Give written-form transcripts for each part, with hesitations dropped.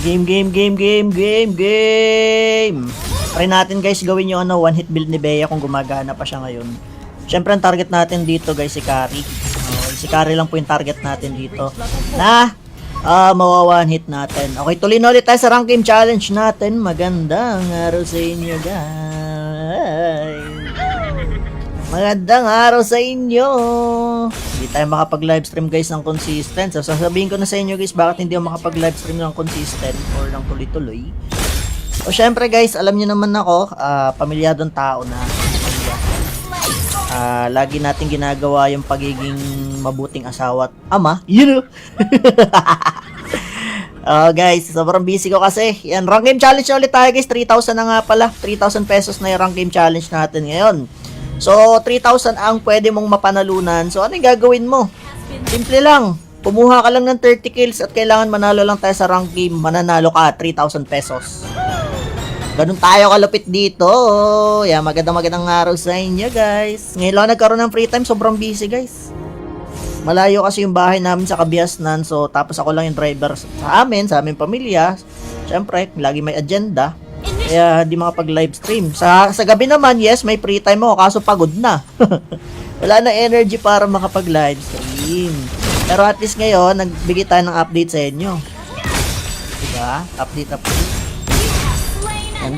Game. Try natin guys gawin yung one hit build ni Bea kung gumagana pa siya ngayon. Syempre ang target natin dito guys si Carry. Si Carry lang po yung target natin dito. Mawa one hit natin. Okay, tuloy na ulit tayo sa rank game challenge natin. Magandang araw sa inyo guys. Magandang araw sa inyo. Hindi tayo makapag-livestream guys ng consistent. So, sasabihin ko na sa inyo guys bakit hindi ako makapag-livestream ng consistent or ng tuloy-tuloy. So, syempre guys, alam niyo naman ako, pamilyadong tao na. Lagi natin ginagawa yung pagiging mabuting asawa at ama. You know? Guys, sobrang busy ko kasi. Yan, rank game challenge na ulit tayo guys. 3,000 na nga pala. 3,000 pesos na yung rank game challenge natin ngayon. So, 3,000 ang pwede mong mapanalunan. So, ano yung gagawin mo? Simple lang. Kumuha ka lang ng 30 kills at kailangan manalo lang tayo sa rank game. Mananalo ka 3,000 pesos. Ganun tayo kalupit dito. Yan, magandang araw sa inyo guys. Ngayon lang nagkaroon ng free time. Sobrang busy guys. Malayo kasi yung bahay namin sa Kabiasnan. So, tapos ako lang yung driver sa amin, sa aming pamilya. Siyempre, lagi may agenda. Kaya di makapag-livestream. Sa gabi naman, yes, may free time ako. Kaso pagod na. Wala na energy para makapag-livestream. Pero at least ngayon, nagbigay tayo ng update sa inyo. Diba? Update.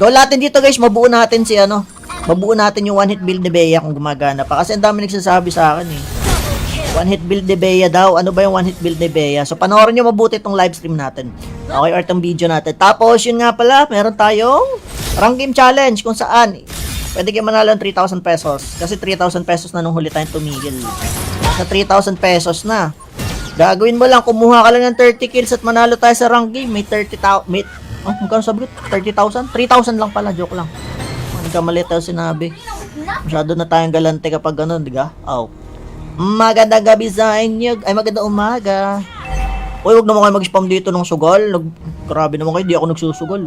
Goal natin dito guys, mabuo natin mabuo natin yung one hit build ni Bea kung gumagana pa. Kasi ang dami nagsasabi sa akin one hit build ni Bea daw. Ano ba yung one hit build ni Bea? So panoorin nyo mabuti itong live stream natin. Okay, or itong video natin. Tapos yun nga pala, meron tayong rank game challenge kung saan pwede kayo manalo ng 3,000 pesos. Kasi 3,000 pesos na nung huli tayong tumigil. Sa 3,000 pesos na. Gagawin mo lang, kumuha ka lang ng 30 kills at manalo tayo sa rank game. May 30,000. Magkano sabi ko? 30,000? 3,000 lang pala, joke lang. Kamali tayo sinabi. Masyado na tayong galante kapag ganun, diga? Magandang gabi sa inyo. Ay, magandang umaga. Uy, huwag naman kayo mag-spam dito ng sugal. Grabe naman kayo, di ako nagsusugal.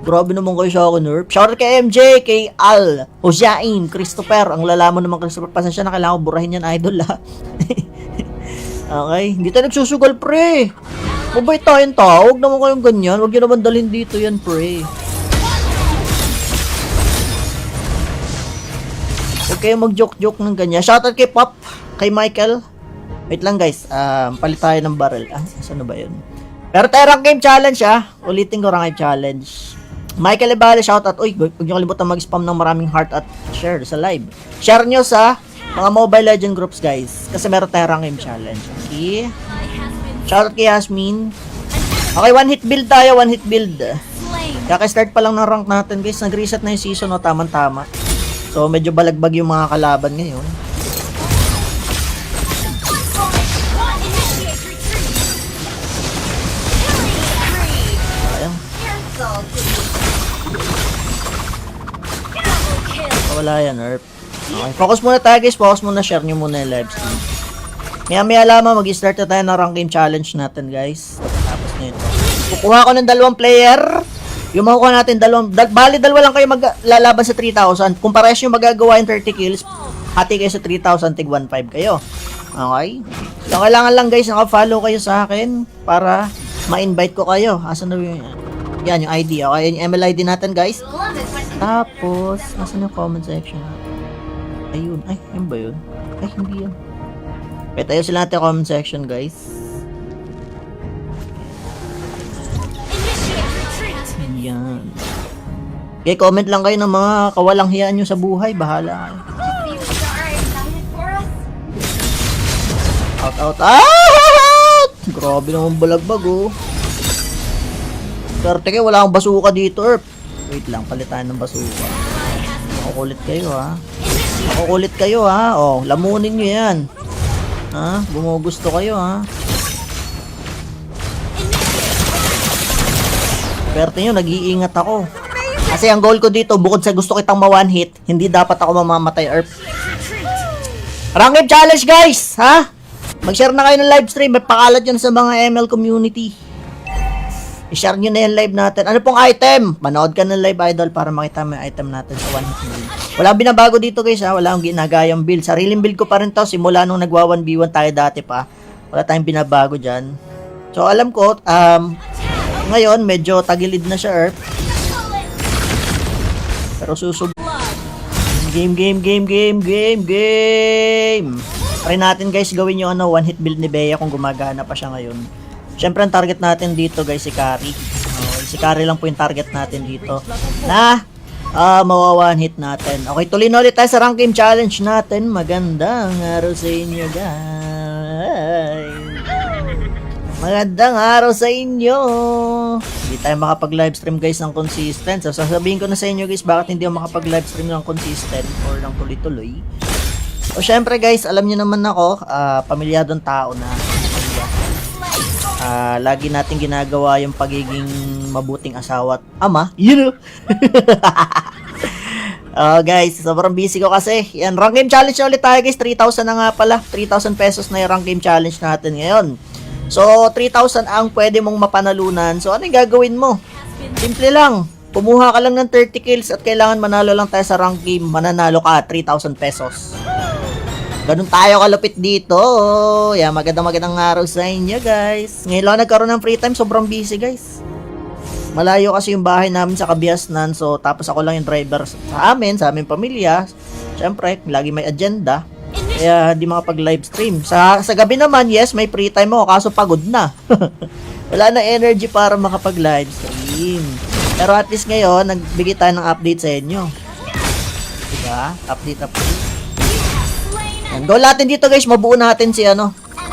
Grabe naman kayo sa akin, Nerf. Shoutout kay MJ, kay Al, Hojain, Christopher. Ang lalaman naman Christopher. Pasensya na, kailangan ko burahin yan, idol, Okay, hindi tayo nagsusugal, pre. Mabait tayong tao. Huwag naman kayong ganyan. Huwag nyo naman dalhin dito yan, pre. Huwag kayong mag-joke-joke ng ganyan. Shoutout kay Pop, kay Michael. Wait lang guys, palit tayo ng barrel. Saan ba yun? Pero tayo rank game challenge Ulitin ko rank game challenge. Michael Ibale, shoutout. Uy, huwag nyo kalimutan mag-spam ng maraming heart at share sa live. Share nyo sa mga Mobile Legend groups guys. Kasi meron tayo rank game challenge. Okay? Shoutout kay Yasmin. Okay, one hit build tayo, one hit build. Kaka-start pa lang ng rank natin guys. Nag-reset na yung season, tamang-tama. So, medyo balagbag yung mga kalaban ngayon. Wala yan, Earp. Okay, focus muna tayo guys. Focus muna, share nyo muna yung live stream. Maya lamang mag-start na tayo ng rank game challenge natin guys. Tapos na ito. Kukuha ko ng 2 player. Yung makukuha natin bali dalawa lang kayo maglalaban sa 3,000. Kung parehas yung magagawa yung 30 kills, hati kayo sa 3,000, tig 1,500 kayo. Okay? So kailangan lang guys, naka-follow kayo sa akin para ma-invite ko kayo. Asan na yung yan, yung ID. Okay, yung ML ID natin guys. Tapos, asan yung comment section? Ayun. Ay, yun ba yun? Ay, hindi yan. Wait, ayun sila natin comment section guys. Yan. Okay, comment lang kayo ng mga kawalang hiyaan nyo sa buhay. Bahala kayo. Out! Grabe naman balagbag Swerte kayo, wala akong basuka dito, Erp. Wait lang, palit tayo ng basuka. Makukulit kayo, ha. Oh, lamunin nyo yan. Ha? Bumugusto kayo, ha. Swerte nyo, nag-iingat ako. Kasi ang goal ko dito, bukod sa gusto kitang ma-one hit, hindi dapat ako mamamatay, Erp. Rank game challenge, guys, ha? Mag-share na kayo ng live stream, pakalat yan sa mga ML community. I-share nyo na yung live natin. Ano pong item? Manood ka ng live idol para makita mo yung item natin sa one hit build. Wala binabago dito guys ha. Wala akong ginagayang build. Sariling build ko pa rin to. Simula nung nagwa 1v1 tayo dati pa. Wala tayong binabago dyan. So alam ko, Ngayon, medyo tagilid na siya, Earth. Pero game. Try natin guys gawin yung one hit build ni Bea kung gumagana pa siya ngayon. Syempre ang target natin dito guys si Carry. Si Carry lang po yung target natin dito. Mawa one hit natin. Okay, tuloy na ulit tayo sa rank game challenge natin. Magandang araw sa inyo guys. Magandang araw sa inyo. Hindi tayo makapag-livestream guys ng consistent. So, sasabihin ko na sa inyo guys bakit hindi ako makapag-livestream ng consistent or ng tuloy-tuloy. So, syempre guys, alam niyo naman ako, pamilyadong tao na. Lagi natin ginagawa yung pagiging mabuting asawa at ama. You know? Guys, sobrang busy ko kasi. Yan, rank game challenge na ulit tayo guys. 3,000 na nga pala. 3,000 pesos na yung rank game challenge natin ngayon. So, 3,000 ang pwede mong mapanalunan. So, ano yung gagawin mo? Simple lang. Kumuha ka lang ng 30 kills at kailangan manalo lang tayo sa rank game. Mananalo ka, 3,000 pesos. Ganun tayo kalupit dito. Yeah, magandang araw sa inyo, guys. Ngayon lang nagkaroon ng free time. Sobrang busy, guys. Malayo kasi yung bahay namin sa Kabiasnan. So, tapos ako lang yung driver sa aming pamilya. Siyempre, lagi may agenda. Kaya di makapag-livestream. Sa gabi naman, yes, may free time ako. Kaso pagod na. Wala na energy para makapag-livestream. Pero at least ngayon, nagbigay tayo ng update sa inyo. Diba? Update. Ang goal natin dito guys, mabuo natin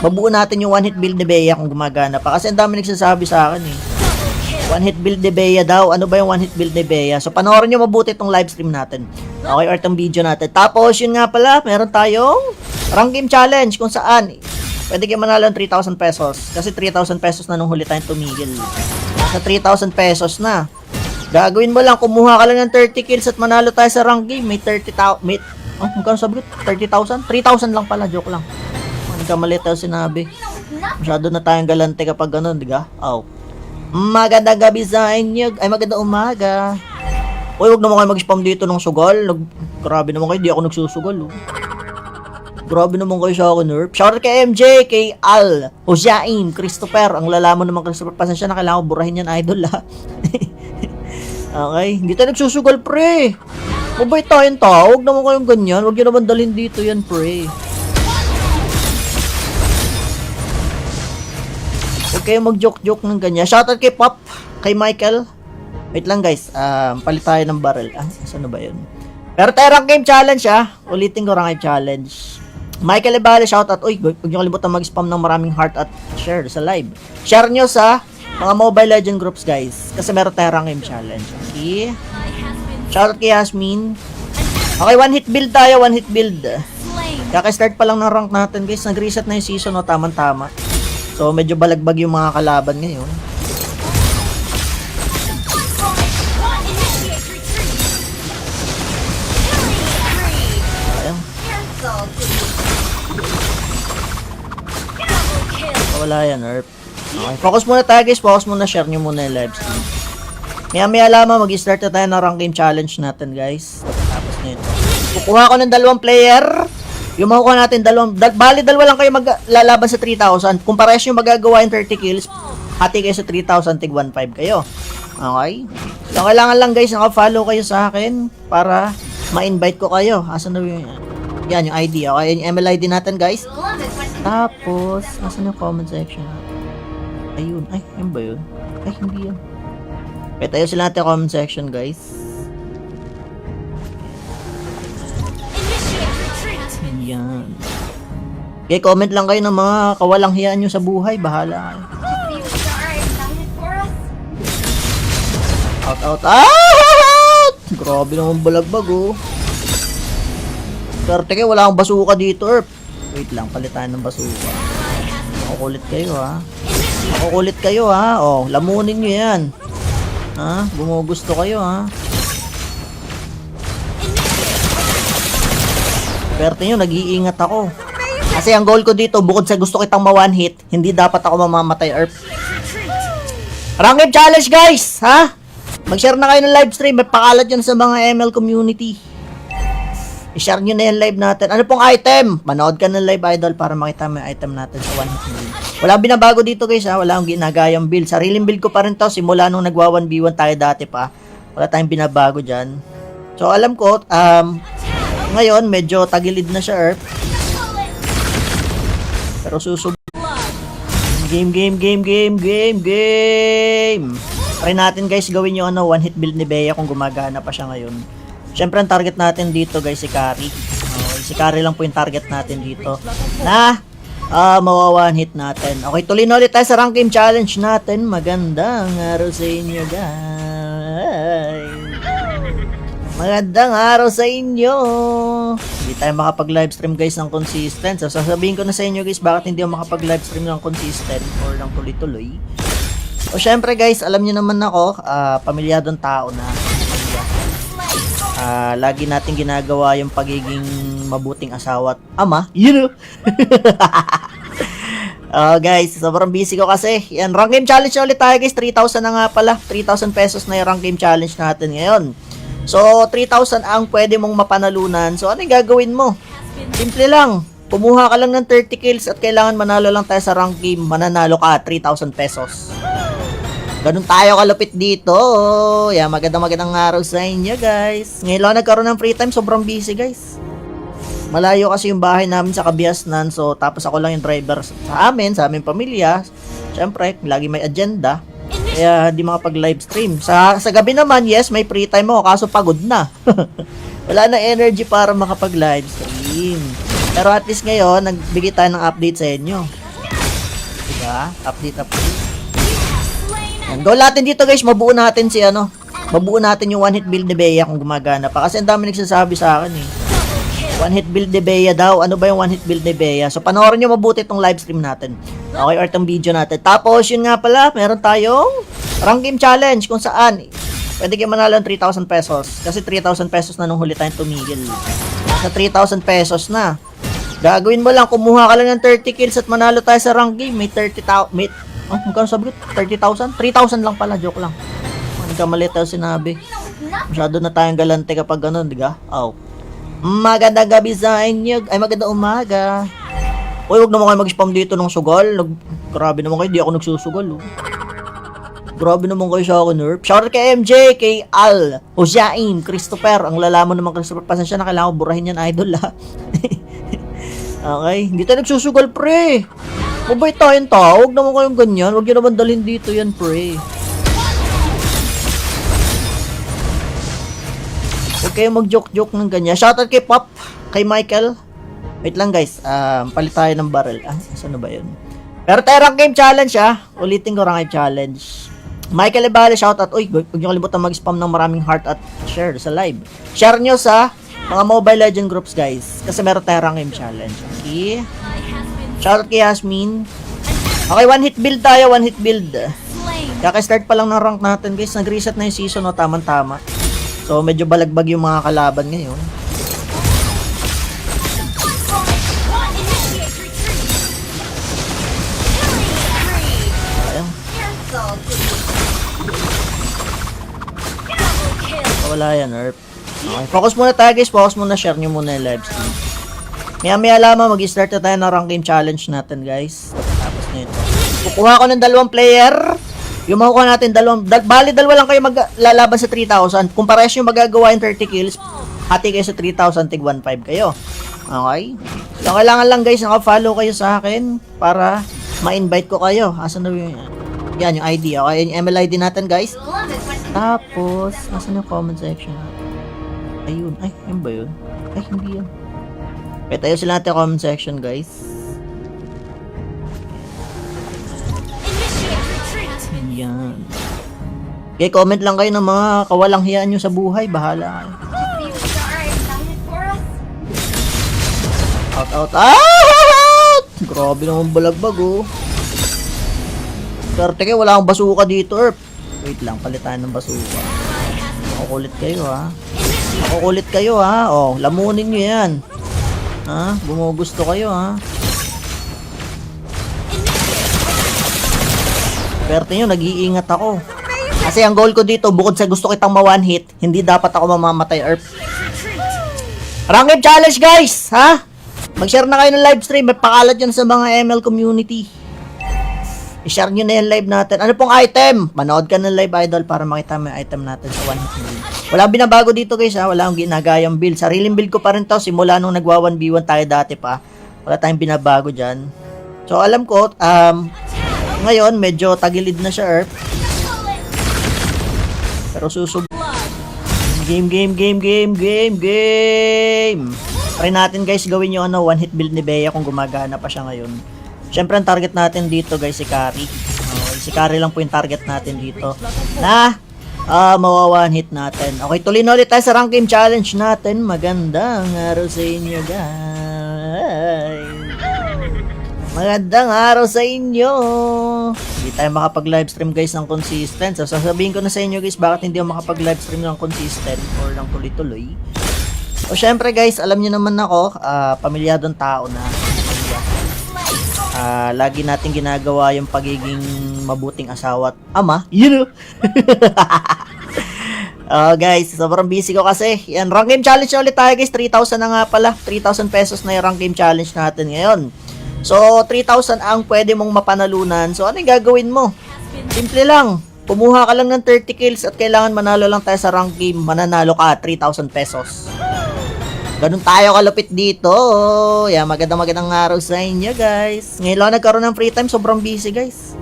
mabuo natin yung one hit build ni Bea kung gumagana pa. Kasi ang dami nagsasabi sa akin eh. One hit build ni Bea daw. Ano ba yung one hit build ni Bea? So panoorin nyo mabuti itong live stream natin. Okay, or itong video natin. Tapos yun nga pala, meron tayong rank game challenge kung saan pwede kayo manalo ng 3,000 pesos. Kasi 3,000 pesos na nung huli tayong tumigil. Sa 3,000 pesos na. Gagawin mo lang, kumuha ka lang ng 30 kills at manalo tayo sa rank game. May 30,000. Magkano sabi ko? 30,000? 3,000 lang pala, joke lang. Nagkamali tayo sinabi. Masyado na tayong galante kapag ganun, diga? Magandang gabi sa inyo. Ay, magandang umaga. Uy, huwag naman kayo mag-spam dito ng sugal. Grabe naman kayo, di ako nagsusugal. Grabe naman kayo sa akin, Nerf. Shoutout kay MJ, kay Al, Hosiain, Christopher. Ang lalaman naman Christopher. Pasensya na, kailangan ko burahin yan, idol, ha. Okay, hindi tayo nagsusugal, pre. Mabait tayong tao. Huwag naman kayong ganyan. Huwag nyo naman dalhin dito yan, pre. Huwag kayong mag-joke-joke ng ganyan. Shoutout kay Pop, kay Michael. Wait lang guys, palit tayo ng barrel. Saan ba yun? Pero tayo rank game challenge Ulitin ko rank game challenge. Michael Ibale, shoutout. Uy, huwag nyo kalimutan mag-spam ng maraming heart at share sa live. Share nyo sa mga Mobile Legend groups guys. Kasi meron tayo rank game challenge. Okay. Shoutout kay Yasmin. Okay, one hit build tayo, one hit build. Kaka-start pa lang ng rank natin guys. Nag-reset na yung season, tamang-tama. So, medyo balagbag yung mga kalaban ngayon. Wala yan, Earth. Okay, focus muna tayo guys. Focus muna, share nyo muna yung live stream. Maya lamang, mag-start na tayo ng rank game challenge natin guys. Tapos nito. Kukuha ko ng 2 player. Yung makukuha natin, bali 2 lang kayo maglalaban sa 3,000. Kung parehas yung magagawa yung 30 kills, hati kayo sa 3,000, tig 1.5 kayo. Okay? So, kailangan lang guys, naka-follow kayo sa akin para ma-invite ko kayo. Asan na yung... Yan, yung ID. Okay, yung ML ID natin guys. Tapos, asan yung comment section? Ayun. Ay, yun ba yun? Ay, hindi yan. Kaya tayo sila natin comment section guys. Yan. Okay, comment lang kayo ng mga kawalang hiyaan nyo sa buhay. Bahala kayo. Out! Grabe naman balagbag oh. Swerte kayo, wala akong basuka dito, Erp. Wait lang, palitan ng basuka. Makukulit kayo, ha. Oh, lamunin nyo yan. Ha? Bumugusto kayo, ha. Swerte nyo, nag-iingat ako. Kasi ang goal ko dito, bukod sa gusto kitang ma-one hit, hindi dapat ako mamamatay, Erp. Rank game challenge, guys, ha? Mag-share na kayo ng live stream. May pakalat yun sa mga ML community. I-share nyo na yung live natin. Ano pong item? Manood ka ng live idol para makita mo yung item natin sa one hit build. Wala binabago dito guys ha, wala akong ginagayang build. Sariling build ko pa rin to simula nung nagwa 1v1 tayo dati pa. Wala tayong binabago dyan. So alam ko, ngayon medyo tagilid na siya Earth. Pero susub. Game. Try natin guys gawin yung one hit build ni Bea kung gumagana pa siya ngayon. Siyempre ang target natin dito guys si Carry. Si Carry lang po yung target natin dito. Na mawa one hit natin. Okay, tuloy na ulit tayo sa rank game challenge natin. Magandang araw sa inyo guys. Magandang araw sa inyo. Hindi tayo makapag-livestream guys ng consistent. So sasabihin ko na sa inyo guys bakit hindi ako makapag-livestream ng consistent or ng tuloy-tuloy. O syempre guys, alam niyo naman ako, pamilyadong tao na. Lagi natin ginagawa yung pagiging mabuting asawa at ama. You know. Guys, sobrang busy ko kasi. Yan, rank game challenge na ulit tayo guys. 3,000 na nga pala. 3,000 pesos na yung rank game challenge natin ngayon. So, 3,000 ang pwede mong mapanalunan. So, ano yung gagawin mo? Simple lang. Pumuha ka lang ng 30 kills at kailangan manalo lang tayo sa rank game. Mananalo ka, 3,000 pesos. Ganun tayo kalupit dito. Yan, magandang araw sa inyo guys. Ngayon lang nagkaroon ng free time. Sobrang busy guys. Malayo kasi yung bahay namin sa Kabiasnan. So, tapos ako lang yung driver sa aming pamilya. Siyempre, lagi may agenda. Kaya di makapag-livestream. Sa gabi naman, yes, may free time ako. Kaso pagod na. Wala na energy para makapag-livestream. Pero at least ngayon, nagbigay tayo ng update sa inyo. Diba? Update. Goal natin dito guys, mabuo natin yung one hit build ni Bea kung gumagana pa. Kasi ang dami nagsasabi sa akin eh. One hit build ni Bea daw. Ano ba yung one hit build ni Bea? So panoorin nyo mabuti itong live stream natin. Okay, or itong video natin. Tapos yun nga pala, meron tayong rank game challenge kung saan pwede kayo manalo ng 3,000 pesos. Kasi 3,000 pesos na nung huli tayong tumigil. Sa 3,000 pesos na. Gagawin mo lang, kumuha ka lang ng 30 kills at manalo tayo sa rank game. May 30,000, magkano sabi ko? 30,000? 3,000 lang pala, joke lang. Nagkamali tayo sinabi. Masyado na tayong galante kapag ganun, diga? Oh. Magandang gabi sa inyo. Ay, magandang umaga. Uy, huwag naman kayo mag-spam dito ng sugal. Grabe naman kayo, di ako nagsusugal. Oh. Grabe naman kayo sa akin, Nerf. Shoutout kay MJ, kay Al, Hosiain, Christopher. Ang lalaman naman Christopher. Pasensya na, kailangan ko burahin yan, idol, ha. Okay, hindi tayo nagsusugal, pre. Mabait tayong tao, huwag naman kayong ganyan. Huwag nyo naman dalhin dito yan, pre. Huwag kayong mag-joke-joke ng ganyan. Shoutout kay Pop, kay Michael. Wait lang guys, palit tayo ng barrel. Saan ba yun? Pero tayo rank game challenge Ulitin ko rank game challenge. Michael Ibale, shoutout. Uy, huwag nyo kalimutan mag-spam ng maraming heart at share sa live. Share nyo sa mga Mobile Legend groups guys. Kasi meron tayo rank game challenge. Okay. Shoutout kay Yasmin. Okay, one hit build tayo, one hit build. Kaka-start pa lang ng rank natin guys. Nag-reset na yung season, tamang-tama. So, medyo balagbag yung mga kalaban ngayon. Ayun. Wala yan, Earth. Okay, focus muna tayo guys. Focus muna, share nyo muna yung live stream. Maya lamang mag-start na tayo na rank game challenge natin guys. Tapos nito. Kukuha ko ng 2 player. Yung makukuha natin bali dalawa lang kayo maglalaban sa 3,000. Kung parehas yung magagawa yung 30 kills, hati kayo sa 3,000, tig 1.5 kayo. Okay? So kailangan lang guys, naka-follow kayo sa akin para ma-invite ko kayo. Asan na yung yan yung ID. Okay, yung ML ID natin guys. Tapos, asan yung comment section? Ayun. Ay, yun ba yun? Ay, hindi yan. Kaya tayo sila natin comment section guys. Yan. Okay, comment lang kayo ng mga kawalang hiyaan nyo sa buhay. Bahala kayo. Out. Grabe naman balagbag oh. Swerte kayo, wala akong basuka dito, Erp. Wait lang, palitan ng basuka. Makukulit kayo ha. Oh, lamunin nyo yan. Ha? Bumugusto kayo ha. Swerte nyo, nag-iingat ako. Kasi ang goal ko dito, bukod sa gusto kitang ma-one hit, hindi dapat ako mamamatay, Erp. Rank game challenge guys, ha? Mag-share na kayo ng live stream, may pakalat yan sa mga ML community. I-share nyo na yung live natin. Ano pong item? Manood ka ng live, idol, para makita mo yung item natin sa 1 hit build. Walang binabago dito, guys, ha. Wala akong ginagayang build. Sariling build ko pa rin to. Simula nung nagwa 1v1 tayo dati pa. Wala tayong binabago dyan. So, alam ko, ngayon, medyo tagilid na siya, Earth. Pero susub... Game. Try natin, guys, gawin yung 1 hit build ni Bea kung gumagana pa siya ngayon. Siyempre, ang target natin dito, guys, si Carry. Okay, si Carry lang po yung target natin dito. Na, mawa 1 hit natin. Okay, tuloy na ulit tayo sa rank game challenge natin. Magandang araw sa inyo, guys. Magandang araw sa inyo. Hindi tayo makapag-livestream, guys, ng consistent. So, sasabihin ko na sa inyo, guys, bakit hindi ako makapag-livestream ng consistent or ng tuloy-tuloy. So, syempre, guys, alam niyo naman ako, pamilyadong tao na. Lagi natin ginagawa yung pagiging mabuting asawa at ama. You know? Guys, sobrang busy ko kasi. Yan, rank game challenge ulit tayo, guys. 3,000 na nga pala. 3,000 pesos na yung rank game challenge natin ngayon. So, 3,000 ang pwede mong mapanalunan. So, ano yung gagawin mo? Simple lang. Pumuha ka lang ng 30 kills at kailangan manalo lang tayo sa rank game. Mananalo ka, 3,000 pesos. Ganun tayo kalupit dito. Yeah, magandang araw sa inyo, guys. Ngayon lang nagkaroon ng free time. Sobrang busy, guys.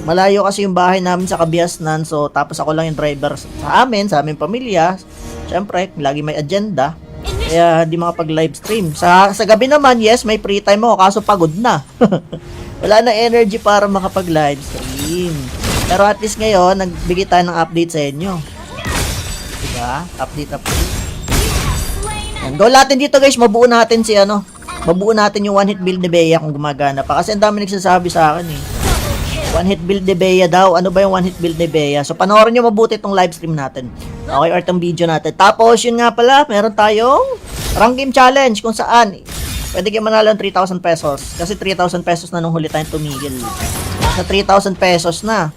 Malayo kasi yung bahay namin sa Kabiasnan. So, tapos ako lang yung driver sa aming pamilya. Siyempre, lagi may agenda. Kaya, di makapag-live stream. Sa gabi naman, yes, may free time ako. Kaso pagod na. Wala na energy para makapag-live stream. Pero at least ngayon, nagbigay tayo ng update sa inyo. Diba? Update. Yan. Goal natin dito, guys, mabuo natin yung 1 hit build ni Bea kung gumagana pa. Kasi ang dami nagsasabi sa akin eh. 1 hit build ni Bea daw. Ano ba yung 1 hit build ni Bea? So, panoorin nyo mabuti itong live stream natin. Okay, or itong video natin. Tapos, yun nga pala, meron tayong rank game challenge kung saan pwede kayo manalo ng 3,000 pesos. Kasi 3,000 pesos na nung huli tayong tumigil. Sa 3,000 pesos na.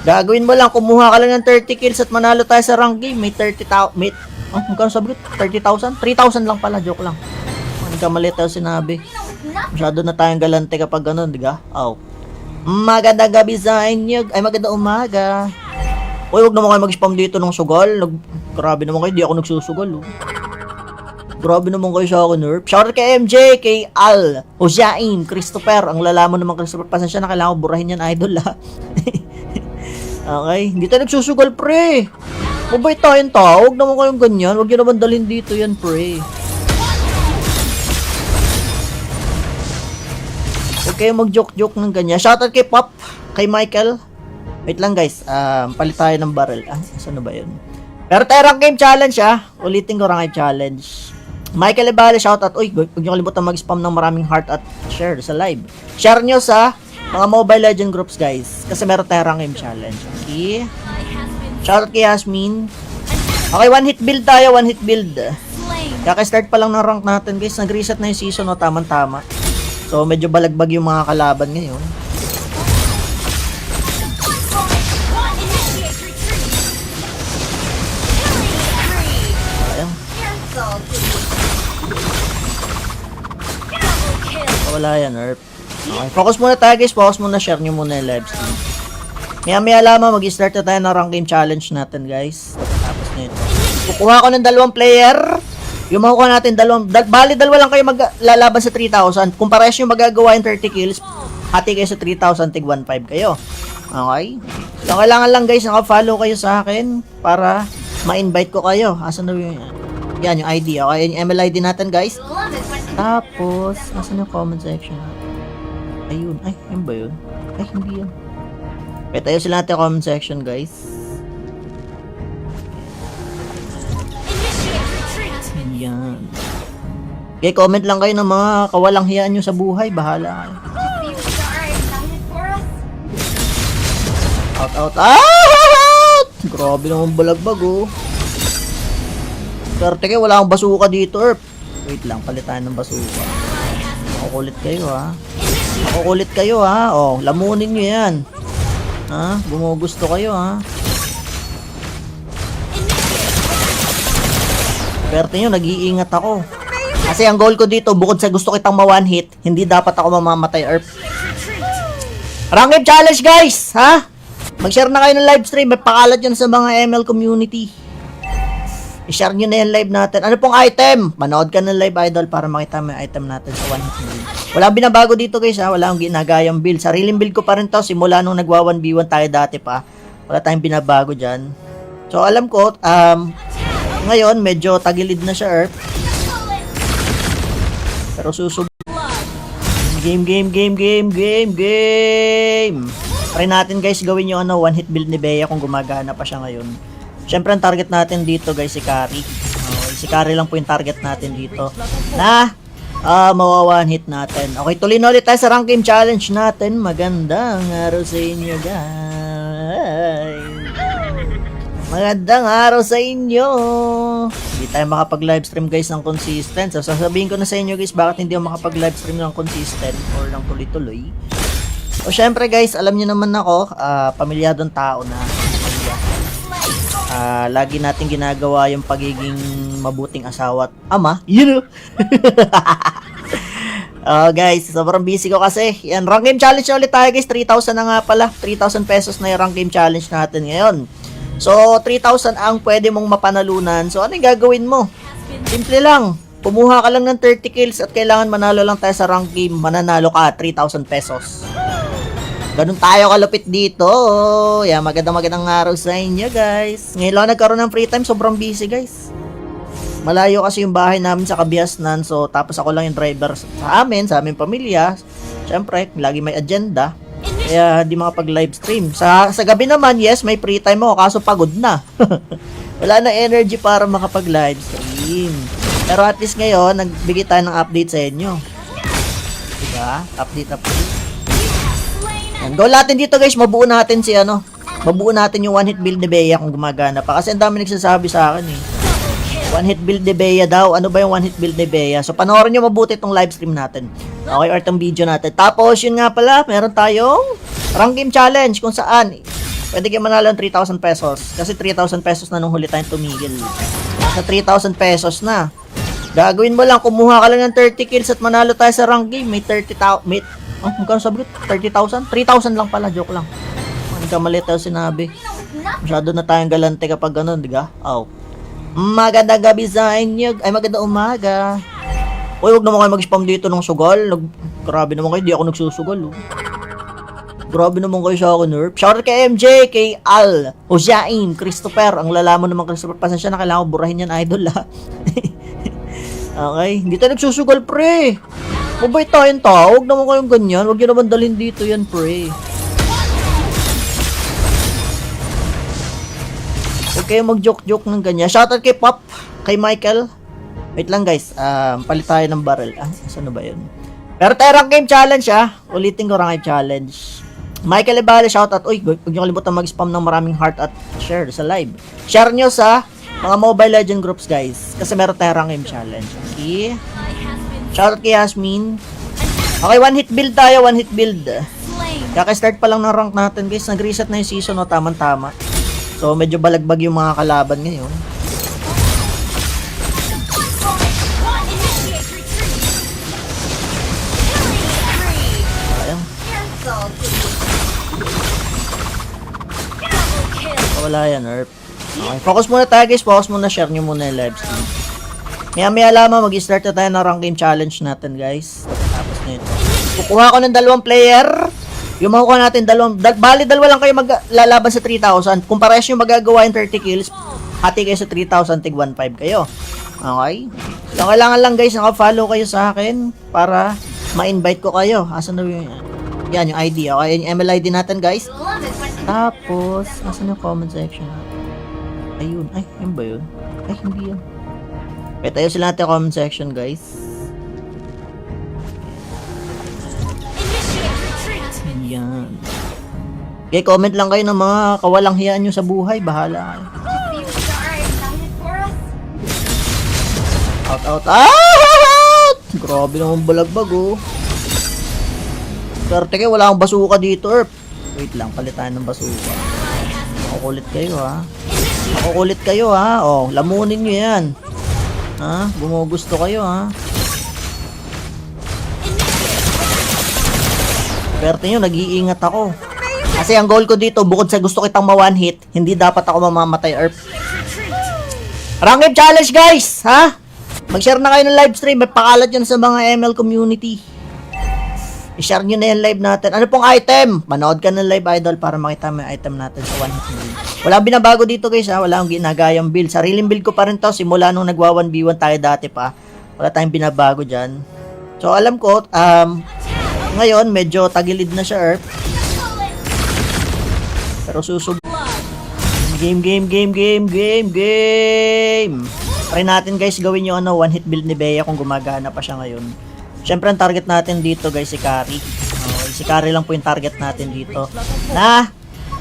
Gagawin mo lang, kumuha ka lang ng 30 kills at manalo tayo sa rank game. May 30,000, magkano sabi ko? 30,000? 3,000 lang pala, joke lang. Hindi ka mali tayo sinabi. Masyado na tayong galante kapag ganun, diga? Oh. Magandang gabi sa inyo. Ay, magandang umaga. Uy, huwag naman kayo mag-spam dito ng sugal. Grabe naman kayo, di ako nagsusugal. Oh. Grabe naman kayo sa akin, Nerf. Shoutout kay MJ, kay Al, Ojain, Christopher. Ang lalaman naman, Christopher. Pasensya na, kailangan ko burahin yan, idol, ha. Okay, hindi tayo nagsusugal, pre. Mabait tayong tao. Huwag naman kayong ganyan. Huwag nyo naman dalhin dito yan, pre. Huwag kayong mag-joke-joke ng ganyan. Shoutout kay Pop, kay Michael. Wait lang, guys. Palit tayo ng barrel. Saan na ba yun? Pero tayo rank game challenge, Ulitin ko rank game challenge. Michael Ibale, shoutout. Uy, huwag nyo kalimutan mag-spam ng maraming heart at share sa live. Share nyo sa mga Mobile Legend groups, guys. Kasi meron tayo rank game challenge. Okay? Shoutout kay Yasmin. Okay, 1 hit build tayo. 1 hit build. Kaka-start pa lang ng rank natin, guys. Nag-reset na yung season, Tama-tama. So, medyo balagbag yung mga kalaban ngayon. Ayan. Wala yan, Earth. Okay, focus muna tayo, guys. Focus muna. Share nyo muna yung live stream. Maya lamang, mag-start na tayo ng rank game challenge natin, guys. Tapos na ito. Kukuha ko ng 2 player. Yung makukuha natin, bali 2 lang kayo maglalaban sa 3,000. Kung pares yung magagawa yung 30 kills, hati kayo sa 3,000, tig 1,500 kayo. Okay? So, kailangan lang, guys, naka-follow kayo sa akin para ma-invite ko kayo. Asan na yung... Yan, yung ID. Okay, yung ML ID natin, guys. Tapos, asan yung comment section? Ayun. Ay, yun ba yun? Ay, hindi yan. Okay, tayo sila natin comment section, guys. Yan. Okay, comment lang kayo ng mga kawalang hiyaan nyo sa buhay. Bahala kayo. Out! Grabe naman balagbag, oh. Pero teke, wala akong basuka dito, Erp. Wait lang, palitan ng basuka. Makukulit kayo, ha. Oh, lamunin nyo yan. Ha? Bumugusto kayo, ha. Pero nyo, nag-iingat ako. Kasi ang goal ko dito, bukod sa gusto kitang ma-one hit, hindi dapat ako mamamatay, Erp. Rank challenge guys, ha? Mag-share na kayo ng live stream, may pakalat yun sa mga ML community. I-share nyo na yung live natin. Ano pong item? Manood ka ng live idol para makita mo yung item natin sa 1 hit build. Walang binabago dito guys ha, wala akong ginagayang build. Sariling build ko pa rin to, simula nung nagwa 1v1 tayo dati pa. Wala tayong binabago dyan. So alam ko, ngayon medyo tagilid na siya Earth. Pero susub. Game. Try natin guys gawin yung 1 hit build ni Bea kung gumagana pa siya ngayon. Siyempre ang target natin dito guys si Carry. Si Carry lang po yung target natin dito. Na mawa 1 hit natin. Okay, tuloy na ulit tayo sa rank game challenge natin. Magandang araw sa inyo guys. Magandang araw sa inyo. Hindi tayo makapag-livestream guys ng consistent. So sasabihin ko na sa inyo guys bakit hindi ako makapag-livestream ng consistent or ng tuloy-tuloy. So syempre guys, alam niyo naman ako, pamilyadong tao na. Lagi natin ginagawa yung pagiging mabuting asawa at ama. You know. Guys, sobrang busy ko kasi. Yan, rank game challenge ulit tayo guys. 3,000 na nga pala. 3,000 pesos na yung rank game challenge natin ngayon. So, 3,000 ang pwede mong mapanalunan. So, ano yung gagawin mo? Simple lang. Pumuha ka lang ng 30 kills at kailangan manalo lang tayo sa rank game. Mananalo ka, 3,000 pesos. Ganun tayo kalupit dito. Yan, magandang araw sa inyo guys. Ngayon lang nagkaroon ng free time, sobrang busy guys. Malayo kasi yung bahay namin sa Kabiasnan. So, tapos ako lang yung driver sa aming pamilya. Siyempre, lagi may agenda. Kaya di makapag-live stream. Sa gabi naman, yes, may free time ako. Kaso pagod na. Wala na energy para makapag-live stream. Pero at least ngayon, nagbigay tayo ng update sa inyo. Diba? Update. Yan. Goal natin dito guys, mabuo natin yung 1 hit build ni Bea kung gumagana pa. Kasi ang dami nagsasabi sa akin eh. 1 hit build ni Bea daw. Ano ba yung 1 hit build ni Bea? So panoorin nyo mabuti itong live stream natin. Okay, or itong video natin. Tapos yun nga pala, meron tayong rank game challenge kung saan pwede kayo manalo ng 3,000 pesos. Kasi 3,000 pesos na nung huli tayong tumigil. Sa 3,000 pesos na. Gagawin mo lang, kumuha ka lang ng 30 kills at manalo tayo sa rank game. May 30,000, magkano sabi ko? 30,000? 3,000 lang pala, joke lang. Nagkamali tayo sinabi. Masyado na tayong galante kapag ganun, diga? Magandang gabi sa inyo. Ay, magandang umaga. Uy, huwag naman kayo mag-spam dito ng sugal. Grabe naman kayo, di ako nagsusugal. Grabe naman kayo sa akin, Nerf. Shoutout kay MJ, kay Al, Ojain, Christopher. Ang lalaman naman Christopher. Pasensya na, kailangan ko burahin yan, idol, ha. Okay, hindi tayo nagsusugal, pre. Mabait tayong tao, huwag naman kayong ganyan. Huwag nyo naman dalhin dito yan, pre. Huwag kayong mag-joke-joke ng ganyan. Shoutout kay Pop, kay Michael. Wait lang guys, palit tayo ng barrel. Saan na ba yun? Pero tayo rank game challenge Ulitin ko rank game challenge. Michael Ibale, shoutout. Uy, huwag nyo kalimutan mag-spam ng maraming heart at share sa live. Share nyo sa mga Mobile Legend groups guys. Kasi meron tayo rank game challenge. Okay. Shoutout kay Yasmin. Okay, 1 hit build tayo, 1 hit build. Kaka-start pa lang ng rank natin guys. Nag-reset na yung season, tamang-tama. So, medyo balagbag yung mga kalaban ngayon. Ayan. Wala yan, Nerf. Okay, focus muna tayo guys. Focus muna, share nyo muna yung live stream. Maya lamang mag-start na tayo ng rank game challenge natin guys. Tapos na ito. Kukuha ko ng 2 player. Yung makukuha natin bali dalawa lang kayo maglalaban sa 3,000. Kung parehas yung magagawa yung 30 kills, hati kayo sa 3,000, tig 1.5 kayo. Okay? So kailangan lang guys, naka-follow kayo sa akin para ma-invite ko kayo. Asan na yung yan yung ID. Okay, yung ML ID natin guys. Tapos, asan yung comment section? Ayun. Ay, yun ba yun? Ay, hindi yan. Okay, tayo sila natin comment section guys. Yan. Okay, comment lang kayo ng mga kawalang hiyaan nyo sa buhay. Bahala kayo. Out! Grabe naman balagbag oh. Pero teke, wala akong basuka dito, Erp. Wait lang, palitan ng basuka. Makukulit kayo ha. Oh, lamunin nyo yan. Ha? Gumugusto kayo ha. Pero nyo, nag-iingat ako. Kasi ang goal ko dito, bukod sa gusto kitang ma-one hit, hindi dapat ako mamamatay, Earth. Rank challenge, guys! Ha? Mag-share na kayo ng live stream. May pakalat yun sa mga ML community. I-share nyo na yung live natin. Ano pong item? Manood ka ng live, idol, para makita mo yung item natin sa one hit build. Walang binabago dito, guys, ha? Wala akong ginagayang build. Sariling build ko pa rin to. Simula nung nagwa 1v1 tayo dati pa. Wala tayong binabago dyan. So, alam ko, ngayon, medyo tagilid na siya, Earth. Pero susub... Game. Try natin, guys, gawin yung one hit build ni Bea kung gumagana pa siya ngayon. Siyempre, ang target natin dito, guys, si Carry. Okay, si Carry lang po yung target natin dito. Na,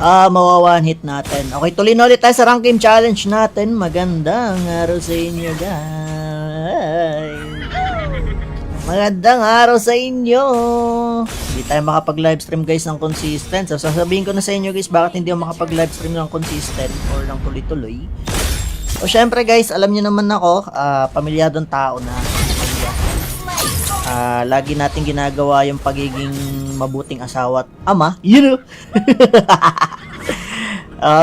mawa one hit natin. Okay, tuloy na ulit tayo sa rank game challenge natin. Magandang araw sa inyo, guys. Magandang araw sa inyo. Hindi tayo makapag-livestream, guys, ng consistent. So, sasabihin ko na sa inyo, guys, bakit hindi ako makapag-livestream ng consistent or ng tuloy-tuloy. So, syempre, guys, alam niyo naman ako, pamilyadong tao na. Lagi natin ginagawa yung pagiging mabuting asawa at ama. You know?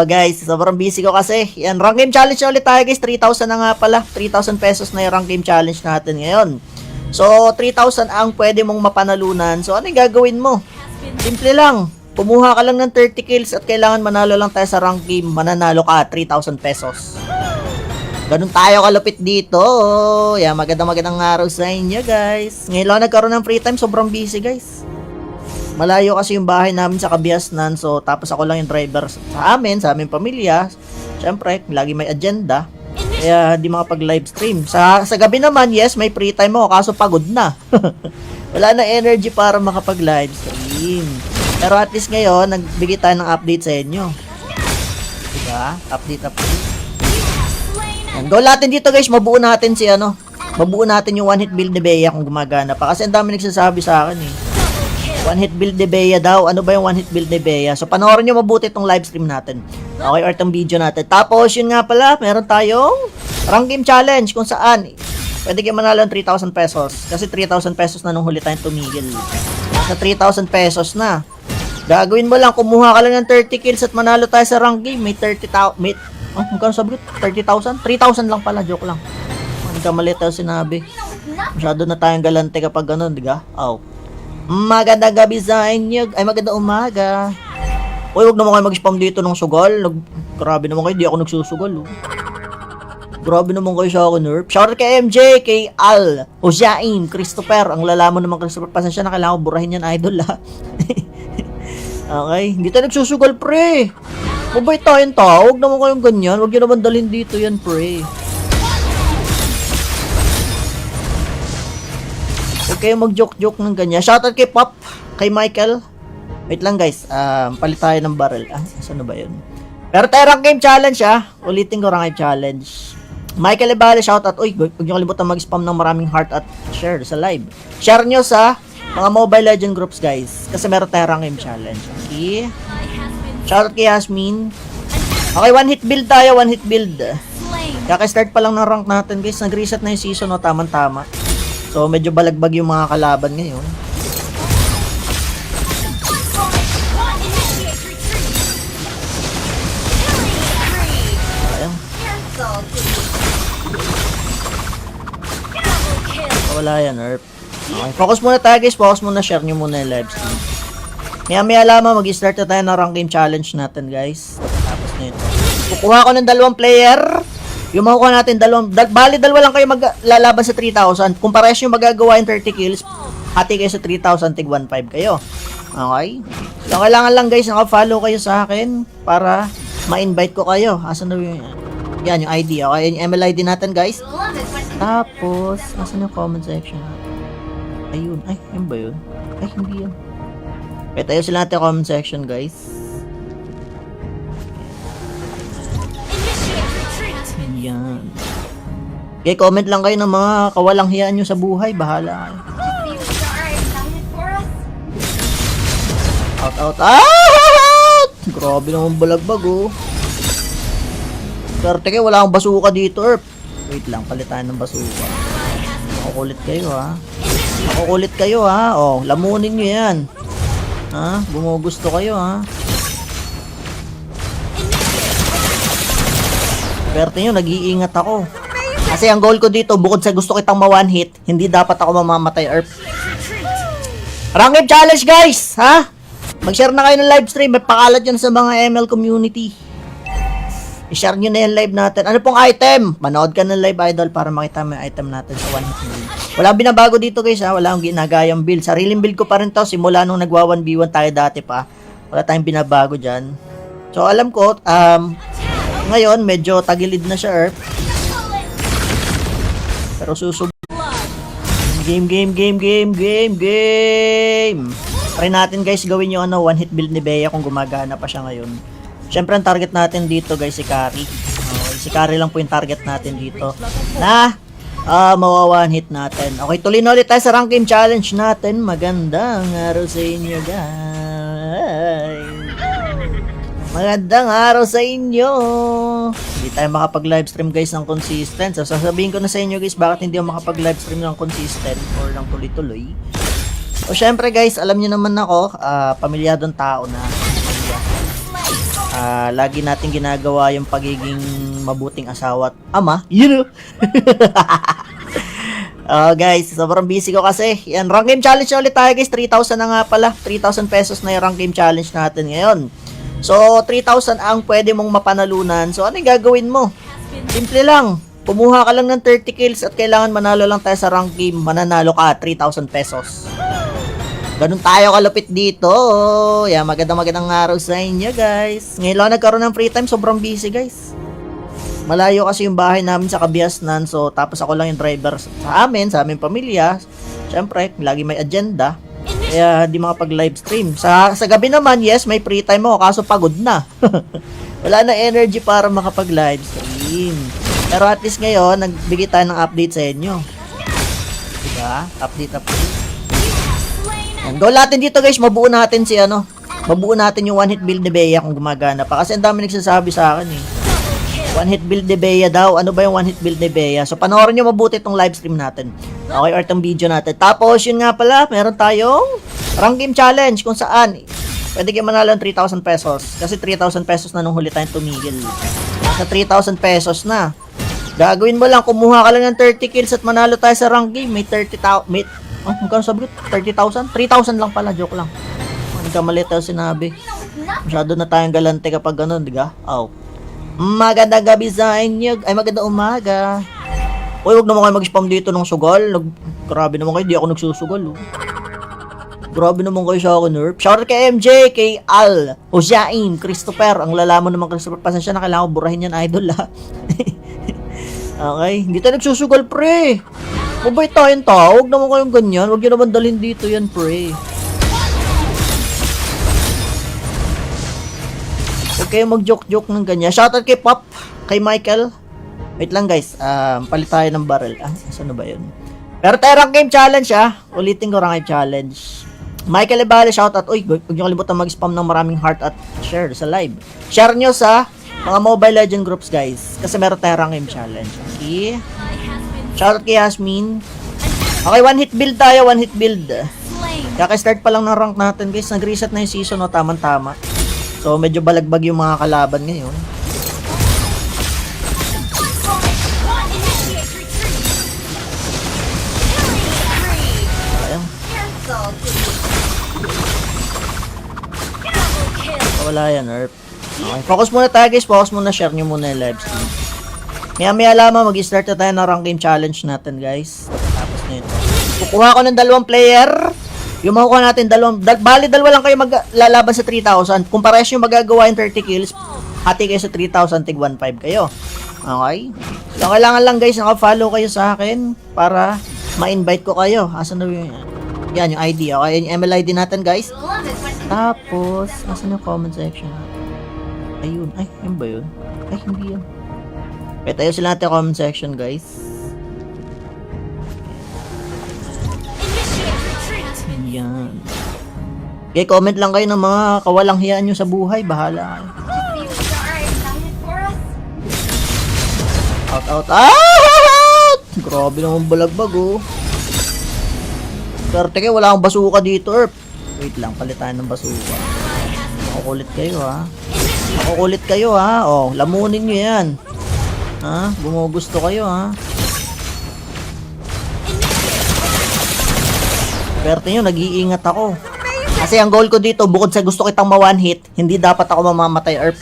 Guys, sobrang busy ko kasi. Yan, rank game challenge na ulit tayo, guys. 3,000 na nga pala. 3,000 pesos na yung rank game challenge natin ngayon. So, 3,000 ang pwede mong mapanalunan. So, ano yung gagawin mo? Simple lang. Kumuha ka lang ng 30 kills at kailangan manalo lang tayo sa rank game. Mananalo ka 3,000 pesos. Ganun tayo kalupit dito. Yan, magandang araw sa inyo, guys. Ngayon lang nagkaroon ng free time. Sobrang busy, guys. Malayo kasi yung bahay namin sa Kabiasnan. So, tapos ako lang yung driver sa amin, sa aming pamilya. Siyempre, lagi may agenda. Kaya di makapag-live stream. Sa gabi naman, yes, may free time ako. Kaso pagod na. Wala na energy para makapag-live stream. Pero at least ngayon, nagbigay tayo ng update sa inyo. Diba? Update. Yan. Goal natin dito, guys. Mabuo natin mabuo natin yung one hit build ni Bea kung gumagana pa. Kasi ang dami nagsasabi sa akin, eh. One hit build ni Bea daw. Ano ba yung one hit build ni Bea? So, panoorin nyo mabuti itong live stream natin. Okay, or itong video natin. Tapos, yun nga pala, meron tayong rank game challenge kung saan pwede kayo manalo ng 3,000 pesos. Kasi 3,000 pesos na nung huli tayong tumigil. Sa 3,000 pesos na. Gagawin mo lang, kumuha ka lang ng 30 kills at manalo tayo sa rank game. May 30,000. Magkano sabi ko? 30,000? 3,000 lang pala, joke lang. Hindi ka mali tayo sinabi. Masyado na tayong galante kapag ganun, diga? Oh. Magandang gabi sa inyo. Ay, magandang umaga. Uy, huwag naman kayo mag-spam dito ng sugal. Grabe naman kayo, di ako nagsusugal. Oh. Grabe naman kayo sa akin, Nerf. Shoutout kay MJ, kay Al, Ojain, Christopher. Ang lalaman naman, Christopher. Pasensya na, kailangan ko burahin yan, idol, ha. Okay, hindi tayo nagsusugal, pre. Mabait tayong tao. Huwag naman kayong ganyan. Huwag nyo naman dalhin dito yan, pre. Huwag kayo mag-joke-joke ng ganyan. Shoutout kay Pop, kay Michael. Wait lang, guys. Palit tayo ng barrel. Saan na ba yun? Pero tayo rank game challenge, ulitin ko rank game challenge. Michael Ibale, shoutout. Uy, huwag nyo kalimutan mag-spam ng maraming heart at share sa live. Share nyo sa mga Mobile Legend groups, guys. Kasi meron tayo rank game challenge. Okay? Shoutout kay Yasmin. Okay, one hit build tayo. One hit build. Kaka-start pa lang ng rank natin, guys. Nag-reset na yung season, no? Tama-tama. So, medyo balagbag yung mga kalaban ngayon. Ayan. Wala yan, Earth. Okay, focus muna tayo, guys. Focus muna. Share nyo muna yung live stream. Maya lamang, mag-start na tayo ng rank game challenge natin, guys. Tapos na ito. Kukuha ko ng 2 player. Yung makukuha natin, bali dalawa lang kayo maglalaban sa 3,000. Kung parehas yung magagawa yung 30 kills, hati kayo sa 3,000, tig 1,500 kayo. Okay? So, kailangan lang, guys, naka-follow kayo sa akin para ma-invite ko kayo. Asan na yung... Yan, yung ID. Okay, yung ML ID natin, guys. Tapos, asan yung comment section? Ayun. Ay, yun ba yun? Ay, hindi yun. Wait, ayun sila natin comment section, guys. Yan. Okay, comment lang kayo ng mga kawalang hiyaan nyo sa buhay. Bahala kayo. Out! Grabe naman balagbag, oh. Pero teke, wala akong basuka dito, Erp. Wait lang, palit tayo ng basuka. Makukulit kayo, ha. Makukulit kayo, ha. Oh, lamunin nyo yan. Ha? Bumugusto kayo, ha? Swerte nyo, nag-iingat ako. Kasi ang goal ko dito, bukod sa gusto kitang ma-one hit, hindi dapat ako mamamatay, Earth. Ranked challenge, guys! Ha? Mag-share na kayo ng live stream. May pakalat yun sa mga ML community. I-share nyo na yung live natin. Ano pong item? Manood ka ng live, idol, para makita mo yung item natin sa one hit build. Wala binabago dito, guys, ha? Wala akong ginagayang build. Sariling build ko pa rin to. Simula nung nagwa 1v1 tayo dati pa. Wala tayong binabago dyan. So, alam ko, ngayon, medyo tagilid na siya, Earth. Pero susub. Game. Try natin, guys, gawin yung one hit build ni Bea kung gumagana pa siya ngayon. Siyempre, ang target natin dito, guys, si Carry. Okay, si Carry lang po yung target natin dito. Na, mawa one hit natin. Okay, tuloy na ulit tayo sa rank game challenge natin. Magandang araw sa inyo, guys. Magandang araw sa inyo. Hindi tayo makapag-livestream, guys, ng consistent. So, sasabihin ko na sa inyo, guys, bakit hindi ako makapag-livestream ng consistent or ng tuloy-tuloy. O, syempre, guys, alam niyo naman ako, pamilyadong tao na. Lagi natin ginagawa yung pagiging mabuting asawa at ama. You know? Guys, sobrang busy ko kasi. Yan, rank game challenge na ulit tayo, guys. 3,000 na nga pala. 3,000 pesos na yung rank game challenge natin ngayon. So, 3,000 ang pwede mong mapanalunan. So, ano yung gagawin mo? Simple lang. Kumuha ka lang ng 30 kills at kailangan manalo lang tayo sa rank game. Mananalo ka, 3,000 pesos. Ganun tayo kalupit dito. Yan, magandang araw sa inyo, guys. Ngayon lang nagkaroon ng free time. Sobrang busy, guys. Malayo kasi yung bahay namin sa Kabiasnan. So, tapos ako lang yung driver sa amin, sa aming pamilya. Siyempre, lagi may agenda. Kaya di makapag-live stream. Sa gabi naman, yes, may free time ako. Kaso pagod na. Wala na energy para makapag-live stream. Pero at least ngayon, nagbigay tayo ng update sa inyo. Diba? Update. Yan. Goal natin dito, guys. Mabuo natin yung one hit build ni Bea kung gumagana pa. Kasi ang dami nagsasabi sa akin, eh. One hit build ni Bea daw. Ano ba yung one hit build ni Bea? So, panoorin nyo mabuti itong live stream natin. Okay, or itong video natin. Tapos, yun nga pala, meron tayong rank game challenge kung saan pwede kayo manalo ng 3,000 pesos. Kasi 3,000 pesos na nung huli tayong tumigil. Sa 3,000 pesos na. Gagawin mo lang, kumuha ka lang ng 30 kills at manalo tayo sa rank game. May 30,000. Magkano sabi ko? 30,000? 3,000 lang pala, joke lang. Hindi ka mali tayo sinabi. Masyado na tayong galante kapag ganun, di ba? Oh. Magandang gabi sa inyo. Ay, magandang umaga. Uy, huwag naman kayo mag-spam dito ng sugal. Grabe naman kayo, di ako nagsusugal. Oh. Grabe naman kayo sa akin, Nerf. Shoutout kay MJ, kay Al, Ojain, Christopher. Ang lalaman naman, Christopher. Pasensya na, kailangan ko burahin yan, idol, ha. Okay, hindi tayo nagsusugal, pre. Mabait tayong tao. Huwag naman kayong ganyan. Huwag nyo naman dalhin dito yan, pre. Huwag kayo mag-joke-joke ng ganyan. Shoutout kay Pop, kay Michael. Wait lang, guys. Palit tayo ng barrel. Saan na ba yun? Pero tayo rank game challenge, ulitin ko rank game challenge. Michael Ibale, shoutout. Uy, huwag nyo kalimutan mag-spam ng maraming heart at share sa live. Share nyo sa mga Mobile Legend groups, guys. Kasi meron tayo rank game challenge. Okay? Shoutout kay Yasmin. Okay, one hit build tayo. One hit build. Kaka-start pa lang ng rank natin, guys. Nag-reset na yung season, no? Tamang-tama. So, medyo balagbag yung mga kalaban ngayon. Ayan. Wala yan, Earth. Okay, focus muna tayo, guys. Focus muna. Share nyo muna yung live stream. Maya lamang, mag-start na tayo ng rank game challenge natin, guys. Tapos na yun. Kukuha ko ng 2 player. Yung makukuha natin, bali dalawa lang kayo maglalaban sa 3,000. Kung parehas yung magagawa yung 30 kills, hati kayo sa 3,000, tig 1,500 kayo. Okay? So, kailangan lang, guys, naka-follow kayo sa akin para ma-invite ko kayo. Asan na yung, yan, yung ID. Okay, yung ML ID natin, guys. Tapos, asan yung comment section? Ayun. Ay, yun ba yun? Ay, hindi yan. Wait, ayun sila natin comment section, guys. Yan. Okay, comment lang kayo ng mga kawalang hiyaan nyo sa buhay. Bahala kayo. Out! Grabe naman balagbag, oh. Swerte kayo, wala akong basuka dito, Erp. Wait lang, palit tayo ng basuka. Makukulit kayo ha. Makukulit kayo ha. Oh, lamunin nyo yan. Ha? Bumugusto kayo ha. Perte nyo, nag-iingat ako. Kasi ang goal ko dito, bukod sa gusto kitang ma-one hit, hindi dapat ako mamamatay, Erp.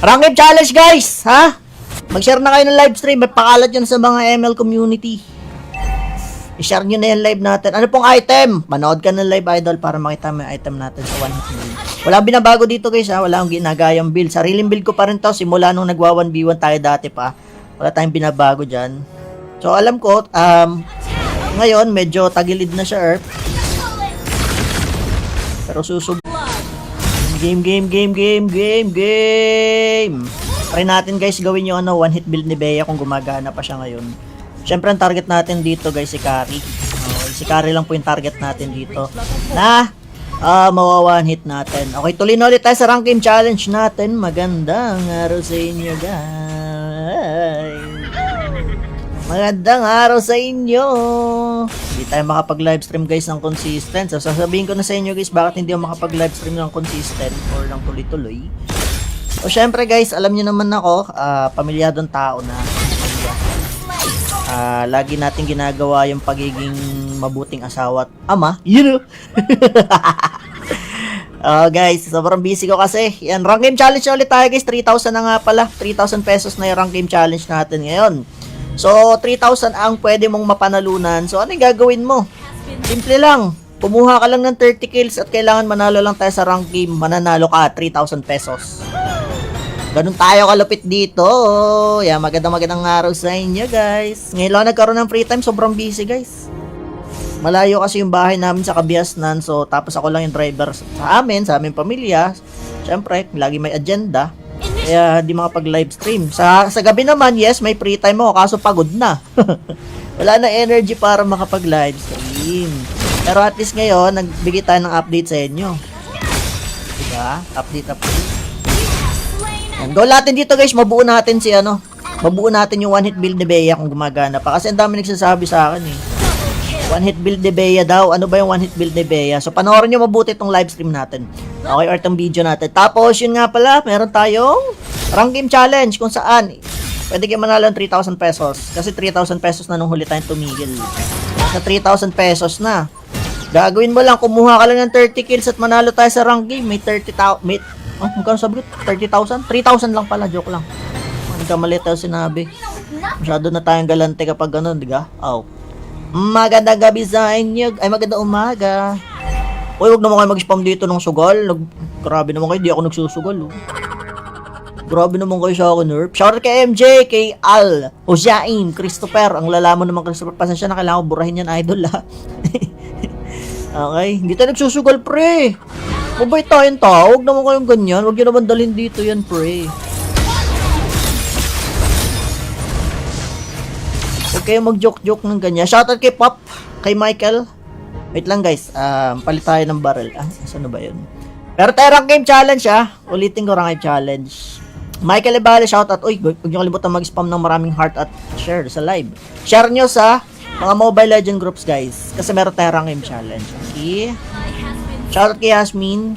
Ranked challenge, guys! Ha? Mag-share na kayo ng live stream. Pakalat yun sa mga ML community. I-share nyo na yung live natin. Ano pong item? Manood ka ng live, idol, para makita mo yung item natin sa one hit build. Wala binabago dito, guys, ha? Wala akong ginagayang build. Sariling build ko pa rin to. Simula nung nagwa 1v1 tayo dati pa. Wala tayong binabago dyan. So, alam ko, ngayon, medyo tagilid na siya, Erp. Pero susub. Game. Try natin, guys, gawin yung one hit build ni Bea kung gumagana pa siya ngayon. Siyempre, ang target natin dito, guys, si Carry. Si Carry lang po yung target natin dito. Na, mawa one hit natin. Okay, tuloy na ulit tayo sa rank game challenge natin. Magandang araw sa inyo, guys. Magandang araw sa inyo. Hindi tayo makapag-livestream, guys, ng consistent. So, sasabihin ko na sa inyo, guys, bakit hindi ako makapag-livestream ng consistent or ng tuloy-tuloy. So, syempre, guys, alam niyo naman ako, pamilyadong tao na. Lagi natin ginagawa yung pagiging mabuting asawa at ama. You know? Guys, sobrang busy ko kasi. Yan, rank game challenge na ulit tayo, guys. 3,000 na nga pala. 3,000 pesos na yung rank game challenge natin ngayon. So, 3,000 ang pwede mong mapanalunan. So, ano yung gagawin mo? Simple lang. Kumuha ka lang ng 30 kills at kailangan manalo lang tayo sa rank game. Mananalo ka, 3,000 pesos. Ganun tayo kalupit dito. Yeah, magandang araw sa inyo, guys. Ngayon lang nagkaroon ng free time. Sobrang busy, guys. Malayo kasi yung bahay namin sa Kabiasnan. So, tapos ako lang yung driver sa amin, sa aming pamilya. Siyempre, lagi may agenda. Kaya di makapag-live stream. Sa gabi naman, yes, may free time ako, kaso pagod na. Wala na energy para makapag-live stream. Pero at least ngayon, nagbigay tayo ng update sa inyo. Diba? Update. Ang goal natin dito, guys, mabuo natin mabuo natin yung one hit build ni Bea kung gumagana pa. Kasi ang dami nagsasabi sa akin eh. One hit build ni Bea daw. Ano ba yung one hit build ni Bea? So, panoorin nyo mabuti itong live stream natin. Okay, or itong video natin. Tapos, yun nga pala, meron tayong rank game challenge kung saan pwede kayo manalo ng 3,000 pesos. Kasi 3,000 pesos na nung huli tayong tumigil. Sa 3,000 pesos na. Gagawin mo lang, kumuha ka lang ng 30 kills at manalo tayo sa rank game. May 30,000. Magkano sabi ko? 30,000? 3,000 lang pala, joke lang. Nagkamali tayo sinabi. Masyado na tayong galante kapag ganun, diga? Oh. Magandang gabi sa inyo. Ay, magandang umaga. Uy, huwag naman kayo mag-spam dito ng sugal. Grabe naman kayo, di ako nagsusugal. Oh. Grabe naman kayo sa akin, Nerf. Shoutout kay MJ, kay Al, Ojain, Christopher. Ang lalaman naman, Christopher. Pasensya na, kailangan ko burahin yan, idol, ha. Okay, hindi tayo nagsusugal, pre. Mabait tayong tao. Huwag naman kayong ganyan. Huwag nyo naman dalhin dito yan, pre. Huwag kayo mag-joke-joke ng ganyan. Shoutout kay Pop, kay Michael. Wait lang, guys. Palit tayo ng barrel. Saan ba yun? Pero tayo rank game challenge, ulitin ko rank game challenge. Michael Ibale, shoutout. Uy, huwag nyo kalimutan mag-spam ng maraming heart at share sa live. Share nyo sa mga Mobile Legend groups, guys. Kasi meron tayo rank game challenge. Okay. Shoutout kay Yasmin.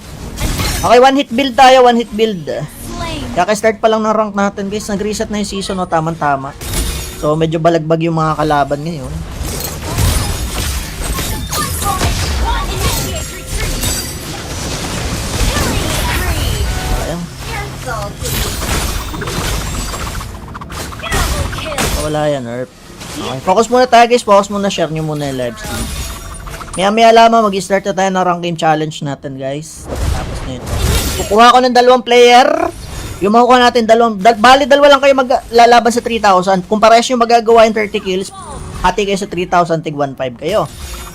Okay, one hit build tayo. One hit build. Kaka-start pa lang ng rank natin, guys. Nag-reset na yung season, no? Tama-tama. So, medyo balagbag yung mga kalaban ngayon. Wala yan, Erp. Okay, focus muna tayo, guys. Focus muna, share nyo muna yung live stream. Maya lamang, mag-start na tayo ng rank game challenge natin, guys. Tapos na ito. Kukuha ko ng 2 player. Yung makukuha natin, bali 2 lang kayo maglalaban sa 3,000. Kung parehas yung magagawa yung 30 kills, hati kayo sa 3,000, tig 1.5 kayo.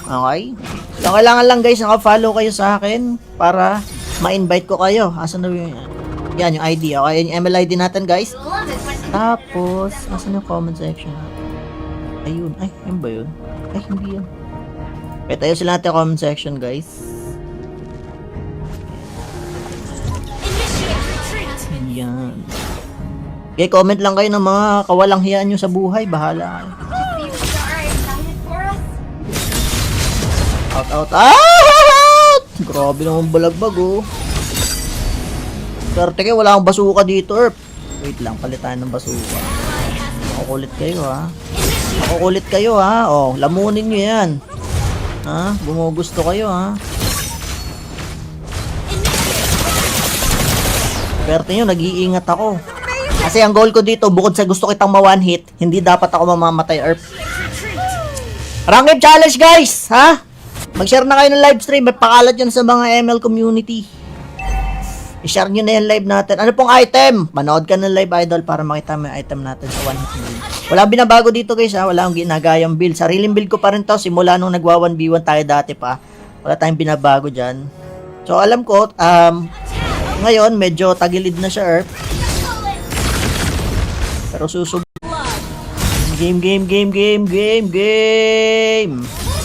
Okay? So, kailangan lang, guys, naka-follow kayo sa akin para ma-invite ko kayo. Asan na yung... Yan, yung ID. Okay, yung ML ID natin, guys. Tapos, asan yung comment section natin? Ayun. Ay, yun ba yun? Ay, hindi yan. Okay, tayo sila natin comment section, guys. Yan. Okay, comment lang kayo ng mga kawalang hiyaan nyo sa buhay. Bahala kayo. Out. Grabe naman balagbag, oh. Pero teka, wala akong basuka dito, Erp. Wait lang, palit tayo ng basuka. Makukulit kayo, ha. Makukulit kayo, ha. Oh, lamunin nyo yan. Ha? Bumugusto kayo, ha. Pero nyo, nag-iingat ako. Kasi ang goal ko dito, bukod sa gusto kitang ma-one hit, hindi dapat ako mamamatay, Erp. Rank game challenge, guys, ha? Mag-share na kayo ng live stream, may pakalat yun sa mga ML community. I-share nyo na yung live natin. Ano pong item? Manood ka ng live, idol, para makita mo yung item natin sa one hit build. Wala binabago dito, guys, ha? Wala akong ginagayang build. Sariling build ko pa rin to, simula nung nagwa 1v1 tayo dati pa. Wala tayong binabago dyan. So, alam ko, ngayon, medyo tagilid na siya, Erp. Pero susub. Game.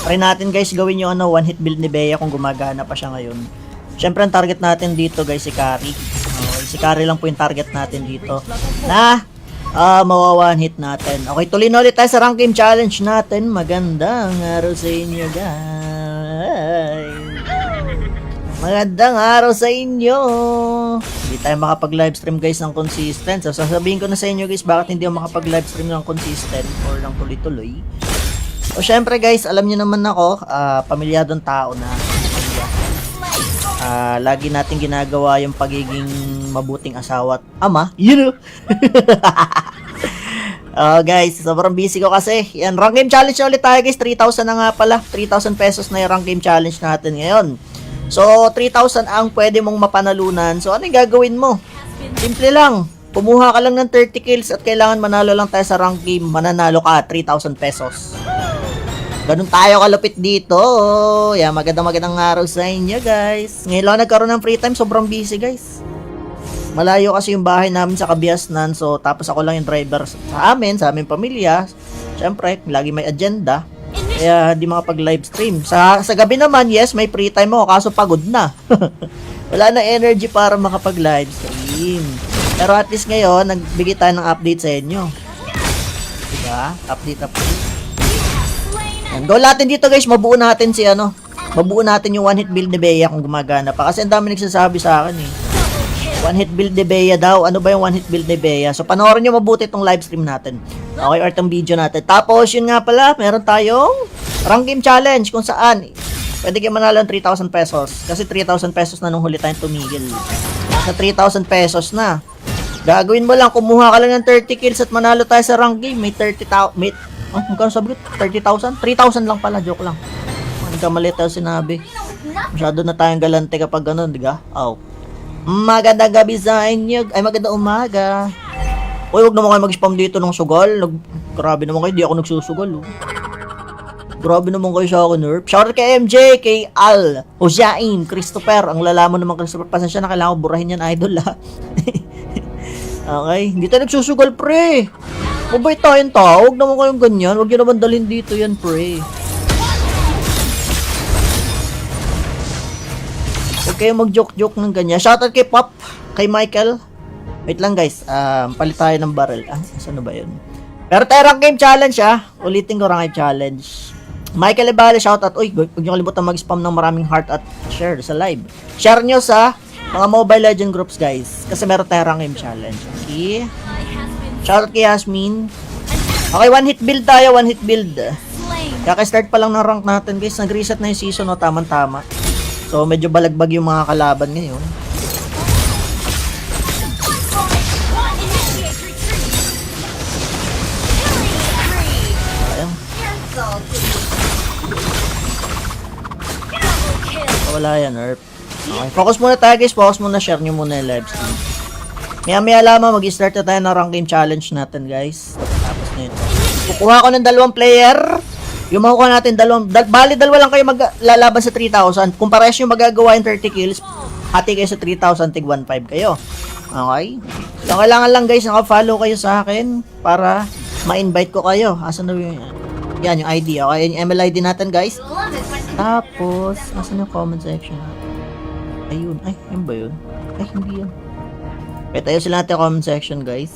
Try natin, guys, gawin yung one hit build ni Bea kung gumagana pa siya ngayon. Siyempre, ang target natin dito, guys, si Carry. Si Carry lang po yung target natin dito. Na, mawa one hit natin. Okay, tuloy na ulit tayo sa rank game challenge natin. Magandang araw sa inyo, guys. Magandang araw sa inyo. Hindi tayo makapag-livestream, guys, ng consistent. So, sasabihin ko na sa inyo, guys, bakit hindi ako makapag-livestream ng consistent or ng tuloy-tuloy. So, syempre, guys, alam niyo naman ako, pamilyadong tao na. Lagi natin ginagawa yung pagiging mabuting asawa at ama. You know? Guys, sobrang busy ko kasi. Yan, rank game challenge na ulit tayo, guys. 3,000 na nga pala. 3,000 pesos na yung rank game challenge natin ngayon. So, 3,000 ang pwede mong mapanalunan. So, ano yung gagawin mo? Simple lang. Kumuha ka lang ng 30 kills at kailangan manalo lang tayo sa rank game. Mananalo ka, 3,000 pesos. Ganun tayo kalupit dito. Yan, magandang araw sa inyo, guys. Ngayon lang nagkaroon ng free time. Sobrang busy, guys. Malayo kasi yung bahay namin sa Kabiasnan. So, tapos ako lang yung driver sa amin, sa aming pamilya. Siyempre, lagi may agenda. Kaya di makapag-live stream. Sa gabi naman, yes, may free time ako, kaso pagod na. Wala na energy para makapag-live stream. Pero at least ngayon, nagbigay tayo ng update sa inyo. Diba? Update. Goal natin dito, guys, mabuo natin mabuo natin yung one hit build ni Bea kung gumagana pa. Kasi ang dami nagsasabi sa akin, eh. One hit build ni Bea daw. Ano ba yung one hit build ni Bea? So, panoorin nyo mabuti itong live stream natin. Okay, or itong video natin. Tapos, yun nga pala, meron tayong rank game challenge kung saan pwede kayo manalo ng 3,000 pesos. Kasi 3,000 pesos na nung huli tayong tumigil. Sa 3,000 pesos na. Gagawin mo lang, kumuha ka lang ng 30 kills at manalo tayo sa rank game. May 30,000, magkano sabi ko? 30,000? 3,000 lang pala, joke lang. Nagkamali tayo sinabi. Masyado na tayong galante kapag ganun, diga? Oh. Magandang gabi sa inyo. Ay, magandang umaga. Uy, huwag naman kayo mag-spam dito ng sugal. Grabe naman kayo, di ako nagsusugal. Oh. Grabe naman kayo sa akin, Nerf. Shoutout kay MJ, kay Al, Ojain, Christopher. Ang lalaman naman, Christopher. Pasensya na, kailangan ko burahin yan, idol, ha. Okay, hindi tayo nagsusugal, pre. Mabait tayong tao. Huwag naman kayong ganyan. Huwag nyo naman dalhin dito yan, pre. Huwag kayong mag-joke-joke ng ganyan. Shoutout kay Pop, kay Michael. Wait lang, guys. Palit tayo ng barrel. Saan ba yun? Pero tayo rank game challenge, ulitin ko rank game challenge. Michael Ibale, shoutout. Uy, huwag nyo kalimutan mag-spam ng maraming heart at share sa live. Share nyo sa mga Mobile Legend groups, guys. Kasi meron tayo rank game challenge. Okay. Shoutout kay Yasmin. Okay, one hit build tayo. One hit build. Kaka-start pa lang ng rank natin, guys. Nag-reset na yung season, no? Tama-tama. So, medyo balagbag yung mga kalaban ngayon. Wala yan, Erp. Okay, focus muna tayo, guys. Focus muna, share nyo muna yung live stream. Maya lamang, mag-start na tayo ng rank game challenge natin, guys. Tapos na yun. Kukuha ko ng 2 player. Yung makukuha natin, bali 2 lang kayo maglalaban sa 3,000. Kung parehas yung magagawa yung 30 kills, hati kayo sa 3,000, tig 1.5 kayo. Okay? So, kailangan lang, guys, naka-follow kayo sa akin para ma-invite ko kayo. Asan na yung... Yan, yung ID. Okay, yung ML ID natin, guys. Tapos, asan yung comment section natin? Ayun. Ay, yun ba yun? Ay, hindi yan. Okay, tayo sila natin comment section, guys.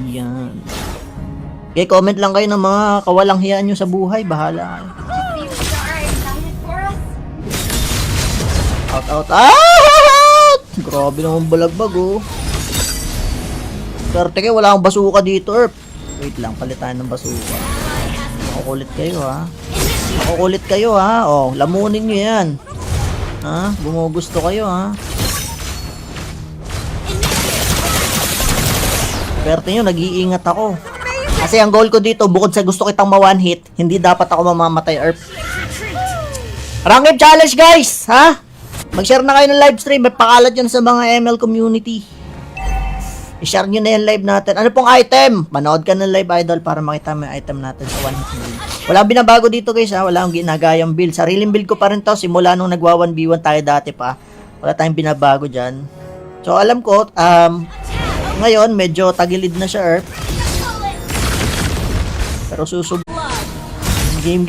Yan. Okay, comment lang kayo ng mga kawalang hiyaan nyo sa buhay. Bahala kayo. Out. Grabe naman balagbag, oh. Swerte kayo, wala akong basuka dito, Erp. Wait lang, palit tayo ng basuka. Makukulit kayo, ha. Oh, lamunin nyo yan. Ha? Bumugusto kayo, ha. Swerte nyo, nag-iingat ako. Kasi ang goal ko dito, bukod sa gusto kitang ma-one hit, hindi dapat ako mamamatay, Erp. Rank game challenge, guys, ha? Mag-share na kayo ng live stream. May pakalat yun sa mga ML community. I-share nyo na yung live natin. Ano pong item? Manood ka ng live, idol, para makita mo yung item natin sa one hit build. Wala binabago dito, guys, ha? Wala akong ginagayang build. Sariling build ko pa rin to. Simula nung nagwa 1v1 tayo dati pa. Wala tayong binabago dyan. So, alam ko, ngayon, medyo tagilid na siya, Erp. Pero susub... Game.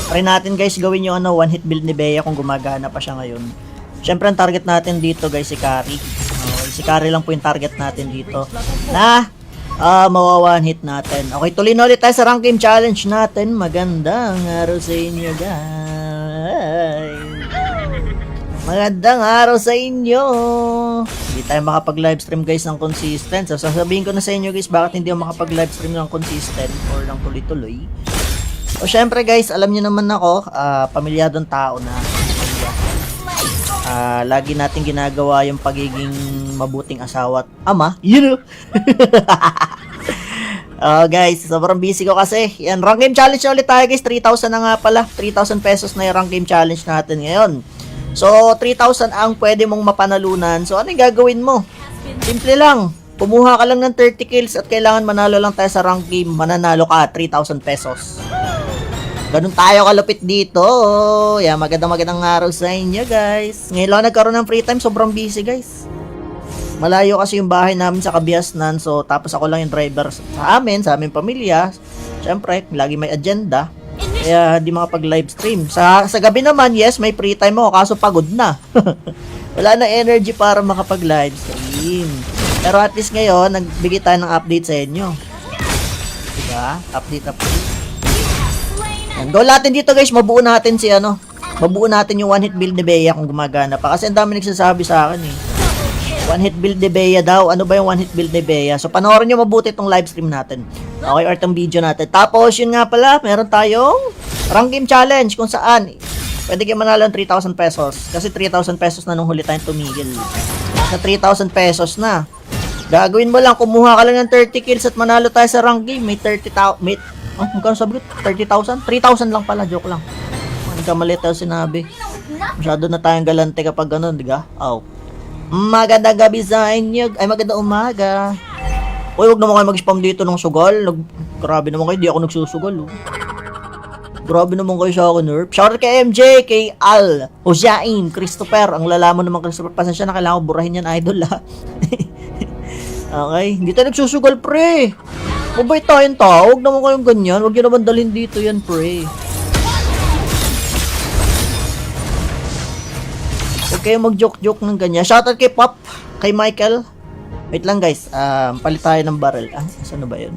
Try natin, guys, gawin yung one hit build ni Bea kung gumagana pa siya ngayon. Siyempre, ang target natin dito, guys, si Carry. Okay, si Carry lang po yung target natin dito. Mawa one hit natin. Okay, tuloy na ulit tayo sa rank game challenge natin. Magandang araw sa inyo, guys. Magandang araw sa inyo. Hindi tayo makapag-livestream, guys, ng consistent. So, sasabihin ko na sa inyo, guys, bakit hindi ako makapag-livestream ng consistent or ng tuloy-tuloy. So, syempre, guys, alam niyo naman ako, pamilyadong tao na. Lagi natin ginagawa yung pagiging mabuting asawa at ama. You know? Guys, sobrang busy ko kasi. Yan, rank game challenge na ulit tayo, guys. 3,000 na nga pala. 3,000 pesos na yung rank game challenge natin ngayon. So, 3,000 ang pwede mong mapanalunan. So, ano yung gagawin mo? Simple lang. Kumuha ka lang ng 30 kills at kailangan manalo lang tayo sa rank game. Mananalo ka, 3,000 pesos. Ganun tayo kalupit dito. Yeah, magandang araw sa inyo, guys. Ngayon lang nagkaroon ng free time. Sobrang busy, guys. Malayo kasi yung bahay namin sa Kabiasnan. So, tapos ako lang yung driver sa aming pamilya. Siyempre, lagi may agenda. Kaya di makapag-live stream. Sa gabi naman, yes, may free time ako. Kaso pagod na. Wala na energy para makapag-live stream. Pero at least ngayon, nagbigay tayo ng update sa inyo. Diba? Update. Ang goal natin dito, guys, mabuo natin yung one hit build ni Bea kung gumagana pa. Kasi ang dami nagsasabi sa akin, eh. One hit build ni Bea daw. Ano ba yung one hit build ni Bea? So, panoorin nyo mabuti itong live stream natin. Okay, or itong video natin. Tapos, yun nga pala, meron tayong rank game challenge kung saan pwede kayo manalo ng 3,000 pesos. Kasi 3,000 pesos na nung huli tayong tumigil. Sa 3,000 pesos na. Gagawin mo lang, kumuha ka lang ng 30 kills at manalo tayo sa rank game. May 30,000. Magkano sabi ko? 30,000? 3,000 lang pala, joke lang. Nagkamali tayo sinabi. Masyado na tayong galante kapag ganun, diga? Magandang gabi sa inyo. Ay, magandang umaga. Uy, huwag naman kayo mag-spam dito ng sugal. Grabe naman kayo, di ako nagsusugal. Grabe naman kayo sa akin, Nerf. Shoutout kay MJ, kay Al, Ojain, Christopher. Ang lalaman naman, Christopher. Pasensya na, kailangan ko burahin yan, idol, ha. Okay, hindi tayo nagsusugal, pre. Mabait tayong tao. Huwag naman kayong ganyan. Huwag nyo naman dalhin dito yan, pre. Huwag kayong mag-joke-joke ng ganyan. Shoutout kay Pop, kay Michael. Wait lang, guys. Palit tayo ng barrel. Saan na ba yun?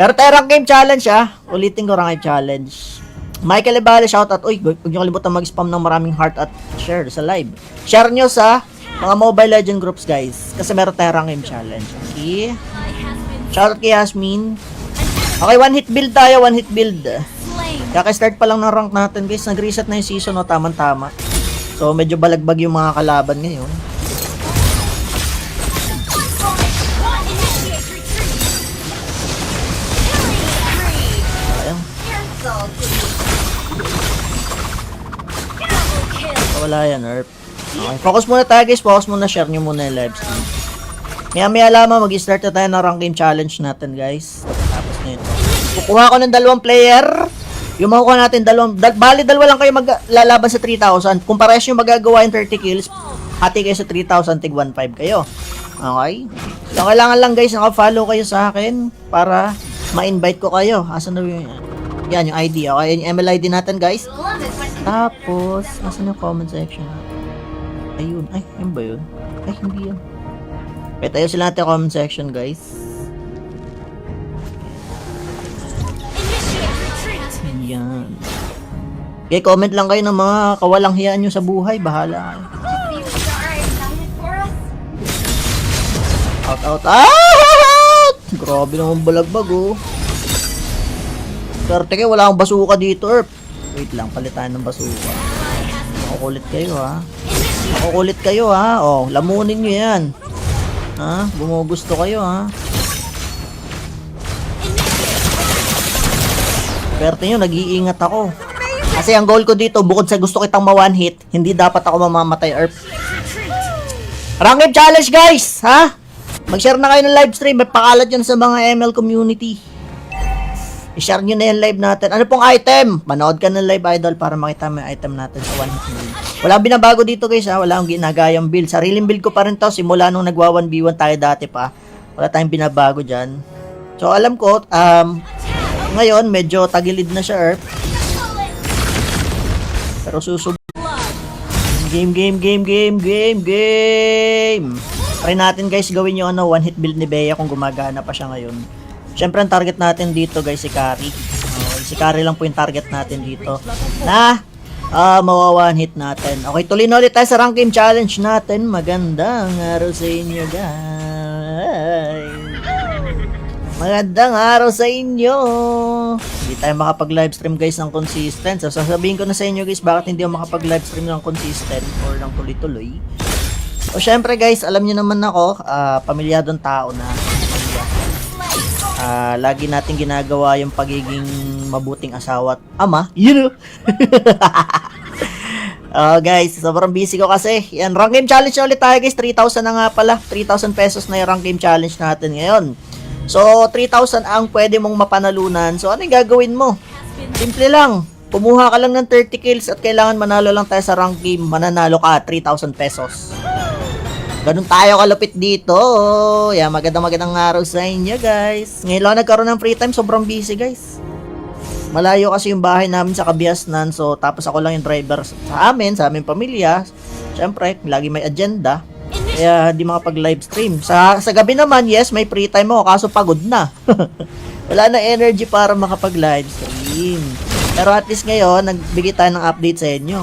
Pero tayo rank game challenge, ulitin ko rank game challenge. Michael Ibale, shoutout. Uy, huwag nyo kalimutan mag-spam ng maraming heart at share sa live. Share nyo sa mga Mobile Legend groups, guys. Kasi meron tayo rank game challenge. Okay? Shoutout kay Yasmin. Okay, one hit build tayo. One hit build. Kaka-start pa lang ng rank natin, guys. Nag-reset na yung season, no? Tama-tama. So, medyo balagbag yung mga kalaban ngayon. Wala yan, Nerf. Okay, focus muna tayo, guys. Focus muna, share nyo muna yung live stream. Maya lamang, mag-start na tayo ng rank game challenge natin, guys. Tapos na yun. Kukuha ko ng 2 player. Yung makukuha natin, bali dalawa lang kayo maglalaban sa 3,000. Kung pares yung magagawa yung 30 kills, hati kayo sa 3,000, tig 1.5 kayo. Okay? So, kailangan lang, guys, naka-follow kayo sa akin para ma-invite ko kayo. Asan na yung... Yan, yung ID. Okay, yung ML ID natin, guys. Tapos, asan yung comment section? Ayun. Ay, yun ba yun? Ay, hindi yan. Wait, tayo sila natin comment section, guys. Okay, comment lang kayo ng mga kawalang hiyaan nyo sa buhay. Bahala kayo. Out. Grabe naman balagbag, oh. Swerte kayo, wala akong basuka dito, Erp. Wait lang, palitan ng basuka. Makukulit kayo, ha. Makukulit kayo, ha. Oh, lamunin nyo yan. Ha? Bumugusto kayo, ha. Swerte nyo, nag-iingat ako. Kasi ang goal ko dito, bukod sa gusto kitang ma-one hit, hindi dapat ako mamamatay, Erp. Rank challenge, guys, ha? Mag-share na kayo ng live stream. May pakalat yan sa mga ML community. I-share nyo na yung live natin. Ano pong item? Manood ka ng live, idol, para makita mo yung item natin sa one hit build. Walang binabago dito, guys, ha? Wala akong ginagayang build. Sariling build ko pa rin to. Simula nung nagwa 1v1 tayo dati pa. Wala tayong binabago dyan. So, alam ko, ngayon, medyo tagilid na siya, Erp. Pero susub... Game. Try natin, guys, gawin yung one hit build ni Bea kung gumagana pa siya ngayon. Siyempre, ang target natin dito, guys, si Carry. Si Carry lang po yung target natin dito. Na, mawa one hit natin. Okay, tuloy na ulit tayo sa rank game challenge natin. Magandang araw sa inyo, guys. Magandang araw sa inyo. Hindi tayo makapag-livestream, guys, ng consistent. So, sasabihin ko na sa inyo, guys, bakit hindi ako makapag-livestream ng consistent or ng tuloy-tuloy. So, syempre, guys, alam niyo naman ako, pamilyadong tao na. Lagi natin ginagawa yung pagiging mabuting asawa at ama. You know? Guys, sobrang busy ko kasi. Yan, rank game challenge ulit tayo, guys. 3,000 na nga pala. 3,000 pesos na yung rank game challenge natin ngayon. So, 3,000 ang pwede mong mapanalunan. So, ano yung gagawin mo? Simple lang. Kumuha ka lang ng 30 kills at kailangan manalo lang tayo sa rank game. Mananalo ka, 3,000 pesos. Ganun tayo kalupit dito. Yeah, magandang araw sa inyo, guys. Ngayon lang nagkaroon ng free time. Sobrang busy, guys. Malayo kasi yung bahay namin sa Kabiasnan. So, tapos ako lang yung driver sa aming pamilya. Siyempre, lagi may agenda. Kaya di makapag-live stream. Sa gabi naman, yes, may free time ako. Kaso pagod na. Wala na energy para makapag-live stream. Pero at least ngayon, nagbigay tayo ng update sa inyo.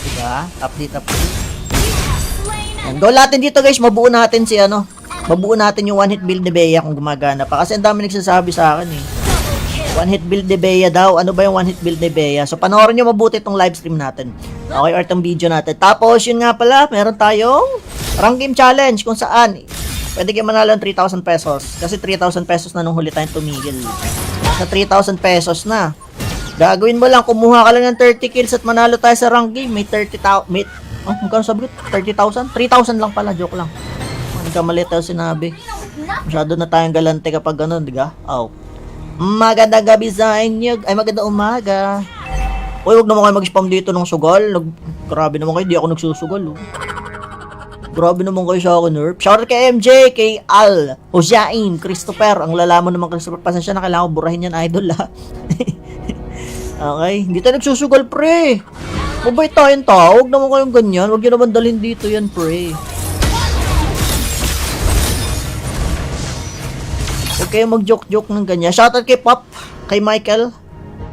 Diba? Update. Ang goal natin dito, guys, mabuo natin yung one hit build ni Bea kung gumagana pa. Kasi ang dami nagsasabi sa akin, eh. One hit build ni Bea daw. Ano ba yung one hit build ni Bea? So, panoorin nyo mabuti itong live stream natin. Okay, or itong video natin. Tapos, yun nga pala, meron tayong rank game challenge kung saan pwede kayo manalo ng 3,000 pesos. Kasi 3,000 pesos na nung huli tayong tumigil. Sa 3,000 pesos na. Gagawin mo lang, kumuha ka lang ng 30 kills at manalo tayo sa rank game. May 30,000, magkano sabi ko? 30,000? 3,000 lang pala, joke lang. Nagkamali tayo sinabi. Masyado na tayong galante kapag ganun, diga? Oh. Magandang gabi sa inyo. Ay, magandang umaga. Uy, huwag naman kayo mag-spam dito ng sugal. Grabe naman kayo, di ako nagsusugal. Oh. Grabe naman kayo sa akin, Nerf. Shoutout kay MJ, kay Al, Hosiain, Christopher. Ang lalaman naman, Christopher. Pasensya na, kailangan ko burahin yan, idol, ha. Okay, hindi tayo nagsusugal, pre. Mabait tayong tao. Huwag naman kayong ganyan. Huwag nyo naman dalhin dito yan, pre. Huwag kayong mag-joke-joke ng ganyan. Shoutout kay Pop, kay Michael.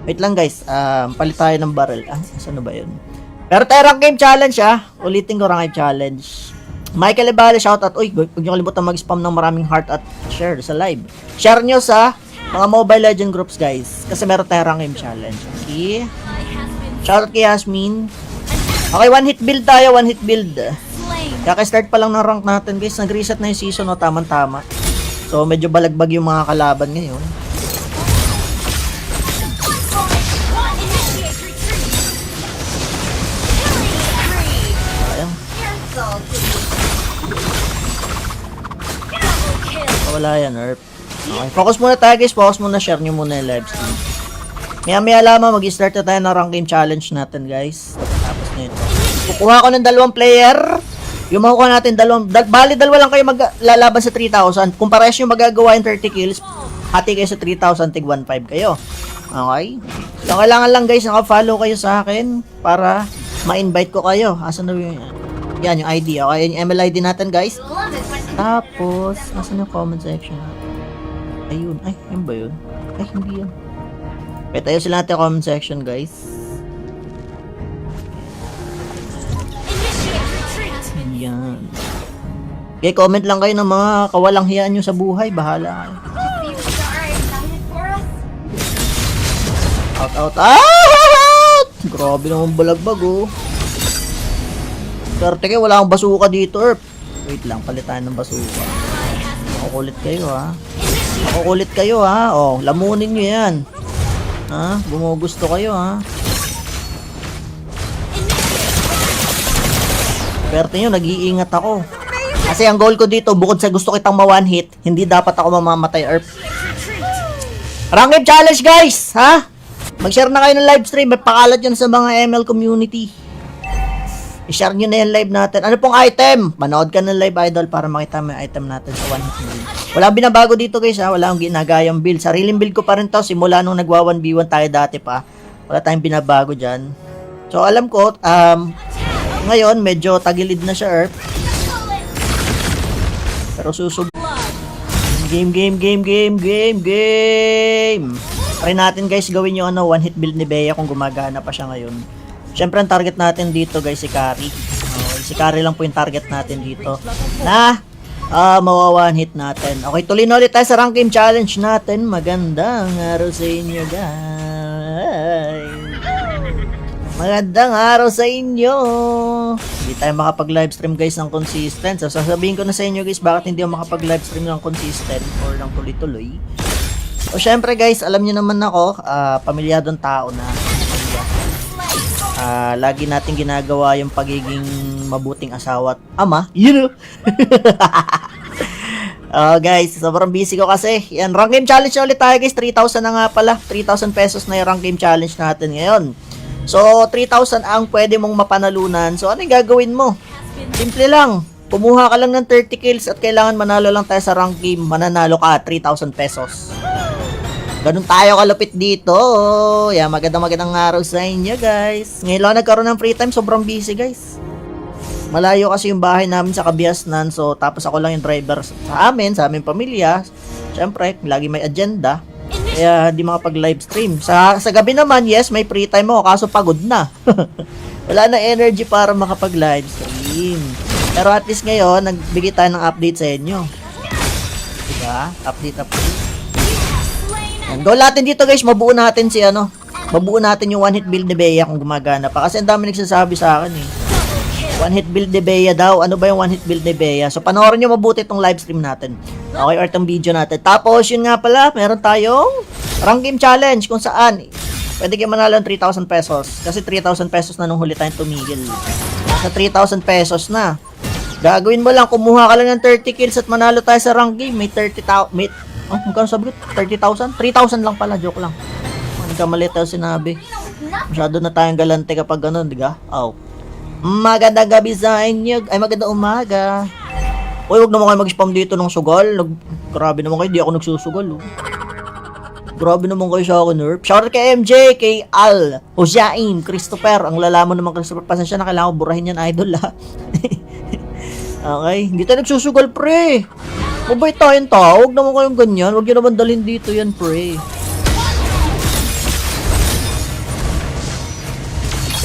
Wait lang, guys. Palit tayo ng barrel. Saan na ba yun? Pero tayo rank game challenge, Ulitin ko rank game challenge. Michael Ibale, shoutout. Uy, huwag nyo kalimutan mag-spam ng maraming heart at share sa live. Share nyo sa mga Mobile Legend groups, guys. Kasi meron tayo rank game challenge. Okay? Shoutout kay Yasmin. Okay, one hit build tayo. One hit build. Kaka-start pa lang ng rank natin, guys. Nag-reset na yung season, no? Tama-tama. So, medyo balagbag yung mga kalaban ngayon. Ayan. Wala yan, Nerf. Okay, focus muna tayo, guys. Focus muna. Share nyo muna yung live stream. Maya lamang, mag-start na tayo ng rank game challenge natin, guys. Tapos na yun. Kukuha ko ng 2 player. Yung makukuha natin, bali dalawa lang kayo maglalaban sa 3,000. Kung parehas yung magagawa yung 30 kills, hati kayo sa 3,000, tig 1,500 kayo. Okay? So, kailangan lang, guys, naka-follow kayo sa akin para ma-invite ko kayo. Asan na yung... Yan, yung ID. Okay, yung ML ID natin, guys. Tapos, asan yung comment section? Ayun. Ay, yun ba yun? Ay, hindi yan. Pwede tayo sila natin comment section, guys. Yan. Okay, comment lang kayo ng mga kawalang hiyaan nyo sa buhay. Bahala kayo. Out. Grabe naman balagbag, oh. Pero teke, wala akong basuka dito, Erp. Wait lang, palitan ng basuka. Makukulit kayo, ha. Makukulit kayo, ha. Oh, lamunin nyo yan. Ha? Gumugusto kayo, ha. Pero nyo, nag-iingat ako. Kasi ang goal ko dito, bukod sa gusto kitang ma-one hit, hindi dapat ako mamamatay, Erp. Ranked challenge, guys! Ha? Mag-share na kayo ng live stream. May pakalat yun sa mga ML community. I-share nyo na yung live natin. Ano pong item? Manood ka ng live, idol, para makita mo yung item natin sa one hit build. Wala binabago dito, guys, ha? Wala akong ginagayang build. Sariling build ko pa rin to. Simula nung nagwa 1v1 tayo dati pa. Wala tayong binabago dyan. So, alam ko, ngayon, medyo tagilid na siya, Erp. Pero susub. Game. Try natin, guys, gawin yung one hit build ni Bea kung gumagana pa siya ngayon. Siyempre, ang target natin dito, guys, si Carry. Okay, si Carry lang po yung target natin dito. Na, mawa one hit natin. Okay, tuloy na ulit tayo sa rank game challenge natin. Magandang araw sa inyo, guys. Magandang araw sa inyo. Hindi tayo makapag-livestream, guys, ng consistent. So, sasabihin ko na sa inyo, guys, bakit hindi ako makapag-livestream ng consistent or ng tuloy-tuloy. So, syempre, guys, alam niyo naman ako, pamilyadong tao na. Lagi natin ginagawa yung pagiging mabuting asawa at ama. You know? Guys, sobrang busy ko kasi. Yan, rank game challenge na ulit tayo, guys. 3,000 na nga pala. 3,000 pesos na yung rank game challenge natin ngayon. So, 3,000 ang pwede mong mapanalunan. So, ano yung gagawin mo? Simple lang. Kumuha ka lang ng 30 kills at kailangan manalo lang tayo sa rank game. Mananalo ka 3,000 pesos. Ganun tayo kalupit dito. Yan, magandang araw sa inyo, guys. Ngayon lang nagkaroon ng free time. Sobrang busy, guys. Malayo kasi yung bahay namin sa Kabiasnan. So, tapos ako lang yung driver sa amin, sa aming pamilya. Siyempre, lagi may agenda. Kaya di makapag-live stream. Sa gabi naman, yes, may free time ako. Kaso pagod na. Wala na energy para makapag-live stream. Pero at least ngayon, nagbigay tayo ng update sa inyo. Diba? Update. Goal natin dito, guys, mabuo natin mabuo natin yung one hit build ni Bea kung gumagana pa. Kasi ang dami nagsasabi sa akin, eh. One hit build ni Bea daw. Ano ba yung one hit build ni Bea? So, panoorin nyo mabuti itong live stream natin. Okay, or itong video natin. Tapos, yun nga pala, meron tayong rank game challenge kung saan pwede kayo manalo ng 3,000 pesos. Kasi 3,000 pesos na nung huli tayong tumigil. Sa 3,000 pesos na. Gagawin mo lang, kumuha ka lang ng 30 kills at manalo tayo sa rank game. May 30,000. Magkano sabi ko? 30,000? 3,000 lang pala, joke lang. Nagkamali tayo sinabi. Masyado na tayong galante kapag ganun, diga? Oh. Magandang gabi sa inyo. Ay, magandang umaga. Uy, huwag naman kayo mag-spam dito ng sugal. Grabe naman kayo, di ako nagsusugal. Oh. Grabe naman kayo sa akin, Nerf. Shoutout kay MJ, kay Al, Ojain, Christopher. Ang lalaman naman, Christopher. Pasensya na, kailangan ko burahin yan, idol, ha. Okay, hindi tayo nagsusugal, pre. Mabait tayong tao. Huwag naman kayong ganyan. Huwag nyo naman dalhin dito yan, pre.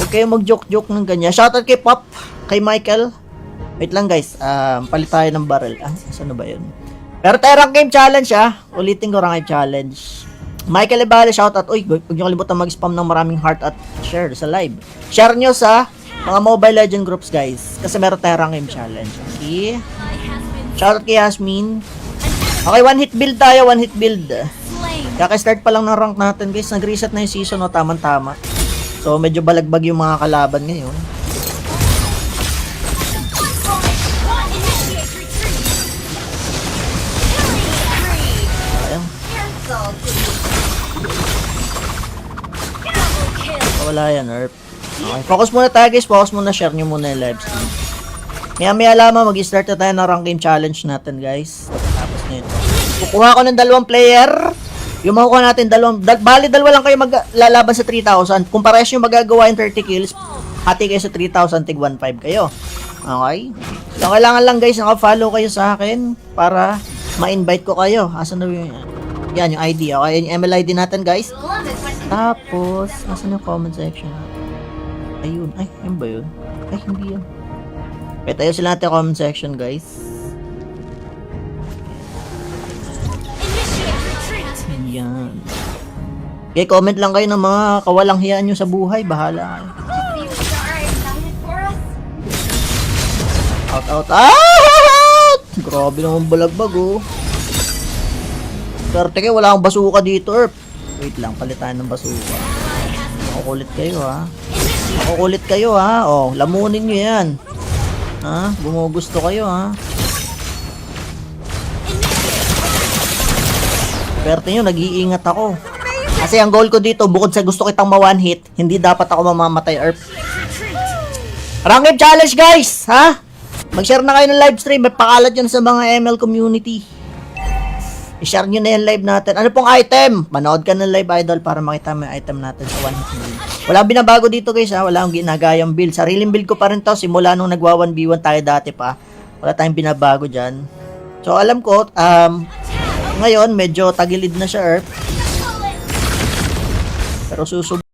Huwag kayong mag-joke-joke ng ganyan. Shoutout kay Pop, kay Michael. Wait lang, guys. Palit tayo ng barrel. Saan na ba yun? Pero tayo rank game challenge, ulitin ko rank game challenge. Michael Ebale, shoutout. Uy, huwag nyo kalimutan mag-spam ng maraming heart at share sa live. Share nyo sa mga Mobile Legend groups, guys. Kasi meron tayo rank game challenge. Okay? Shoutout kay Yasmin. Okay, one hit build tayo. One hit build. Kaka-start pa lang ng rank natin, guys. Nag-reset na yung season, no? Tama-tama. So, medyo balagbag yung mga kalaban ngayon. Ayan. Wala yan, Erp. Okay, focus muna tayo, guys. Focus muna. Share nyo muna yung live stream. Maya lamang, mag-start na tayo ng rank game challenge natin, guys. Tapos na yun. Kukuha ko ng 2 player. Yung makukuha natin, bali dalawa lang kayo maglalaban sa 3,000. Kung parehas yung magagawa yung 30 kills, hati kayo sa 3,000, tig 1,500 kayo. Okay? So, kailangan lang, guys, naka-follow kayo sa akin para ma-invite ko kayo. Asan na yung... Yan, yung ID. Okay, yung ML ID natin, guys. Tapos, asan yung comment section? Ayun. Ay, yun ba yun? Ay, hindi yan. Kaya tayo sila natin comment section, guys. Yan. Okay, comment lang kayo ng mga kawalang hiyaan nyo sa buhay. Bahala kayo. Out! Grabe naman balagbag, oh. Pero teke, wala akong basuka dito, Erp. Wait lang, palitan ng basuka. Makukulit kayo, ha. Makukulit kayo, ha. Oh, lamunin nyo yan. Ha? Bumugusto kayo, ha. Pero nyo, nag-iingat ako. Kasi ang goal ko dito, bukod sa gusto kitang ma-one hit, hindi dapat ako mamamatay, Erp. Ranked challenge, guys, ha? Mag-share na kayo ng live stream, pakalat yun sa mga ML community. I-share nyo na yung live natin. Ano pong item? Manood ka ng live, idol, para makita mo yung item natin sa one hit build. Wala binabago dito, guys, ha? Wala akong ginagayang build. Sariling build ko pa rin to, simula nung nagwa 1v1 tayo dati pa. Wala tayong binabago dyan. So, alam ko, ngayon, medyo tagilid na siya, Earth. Pero susub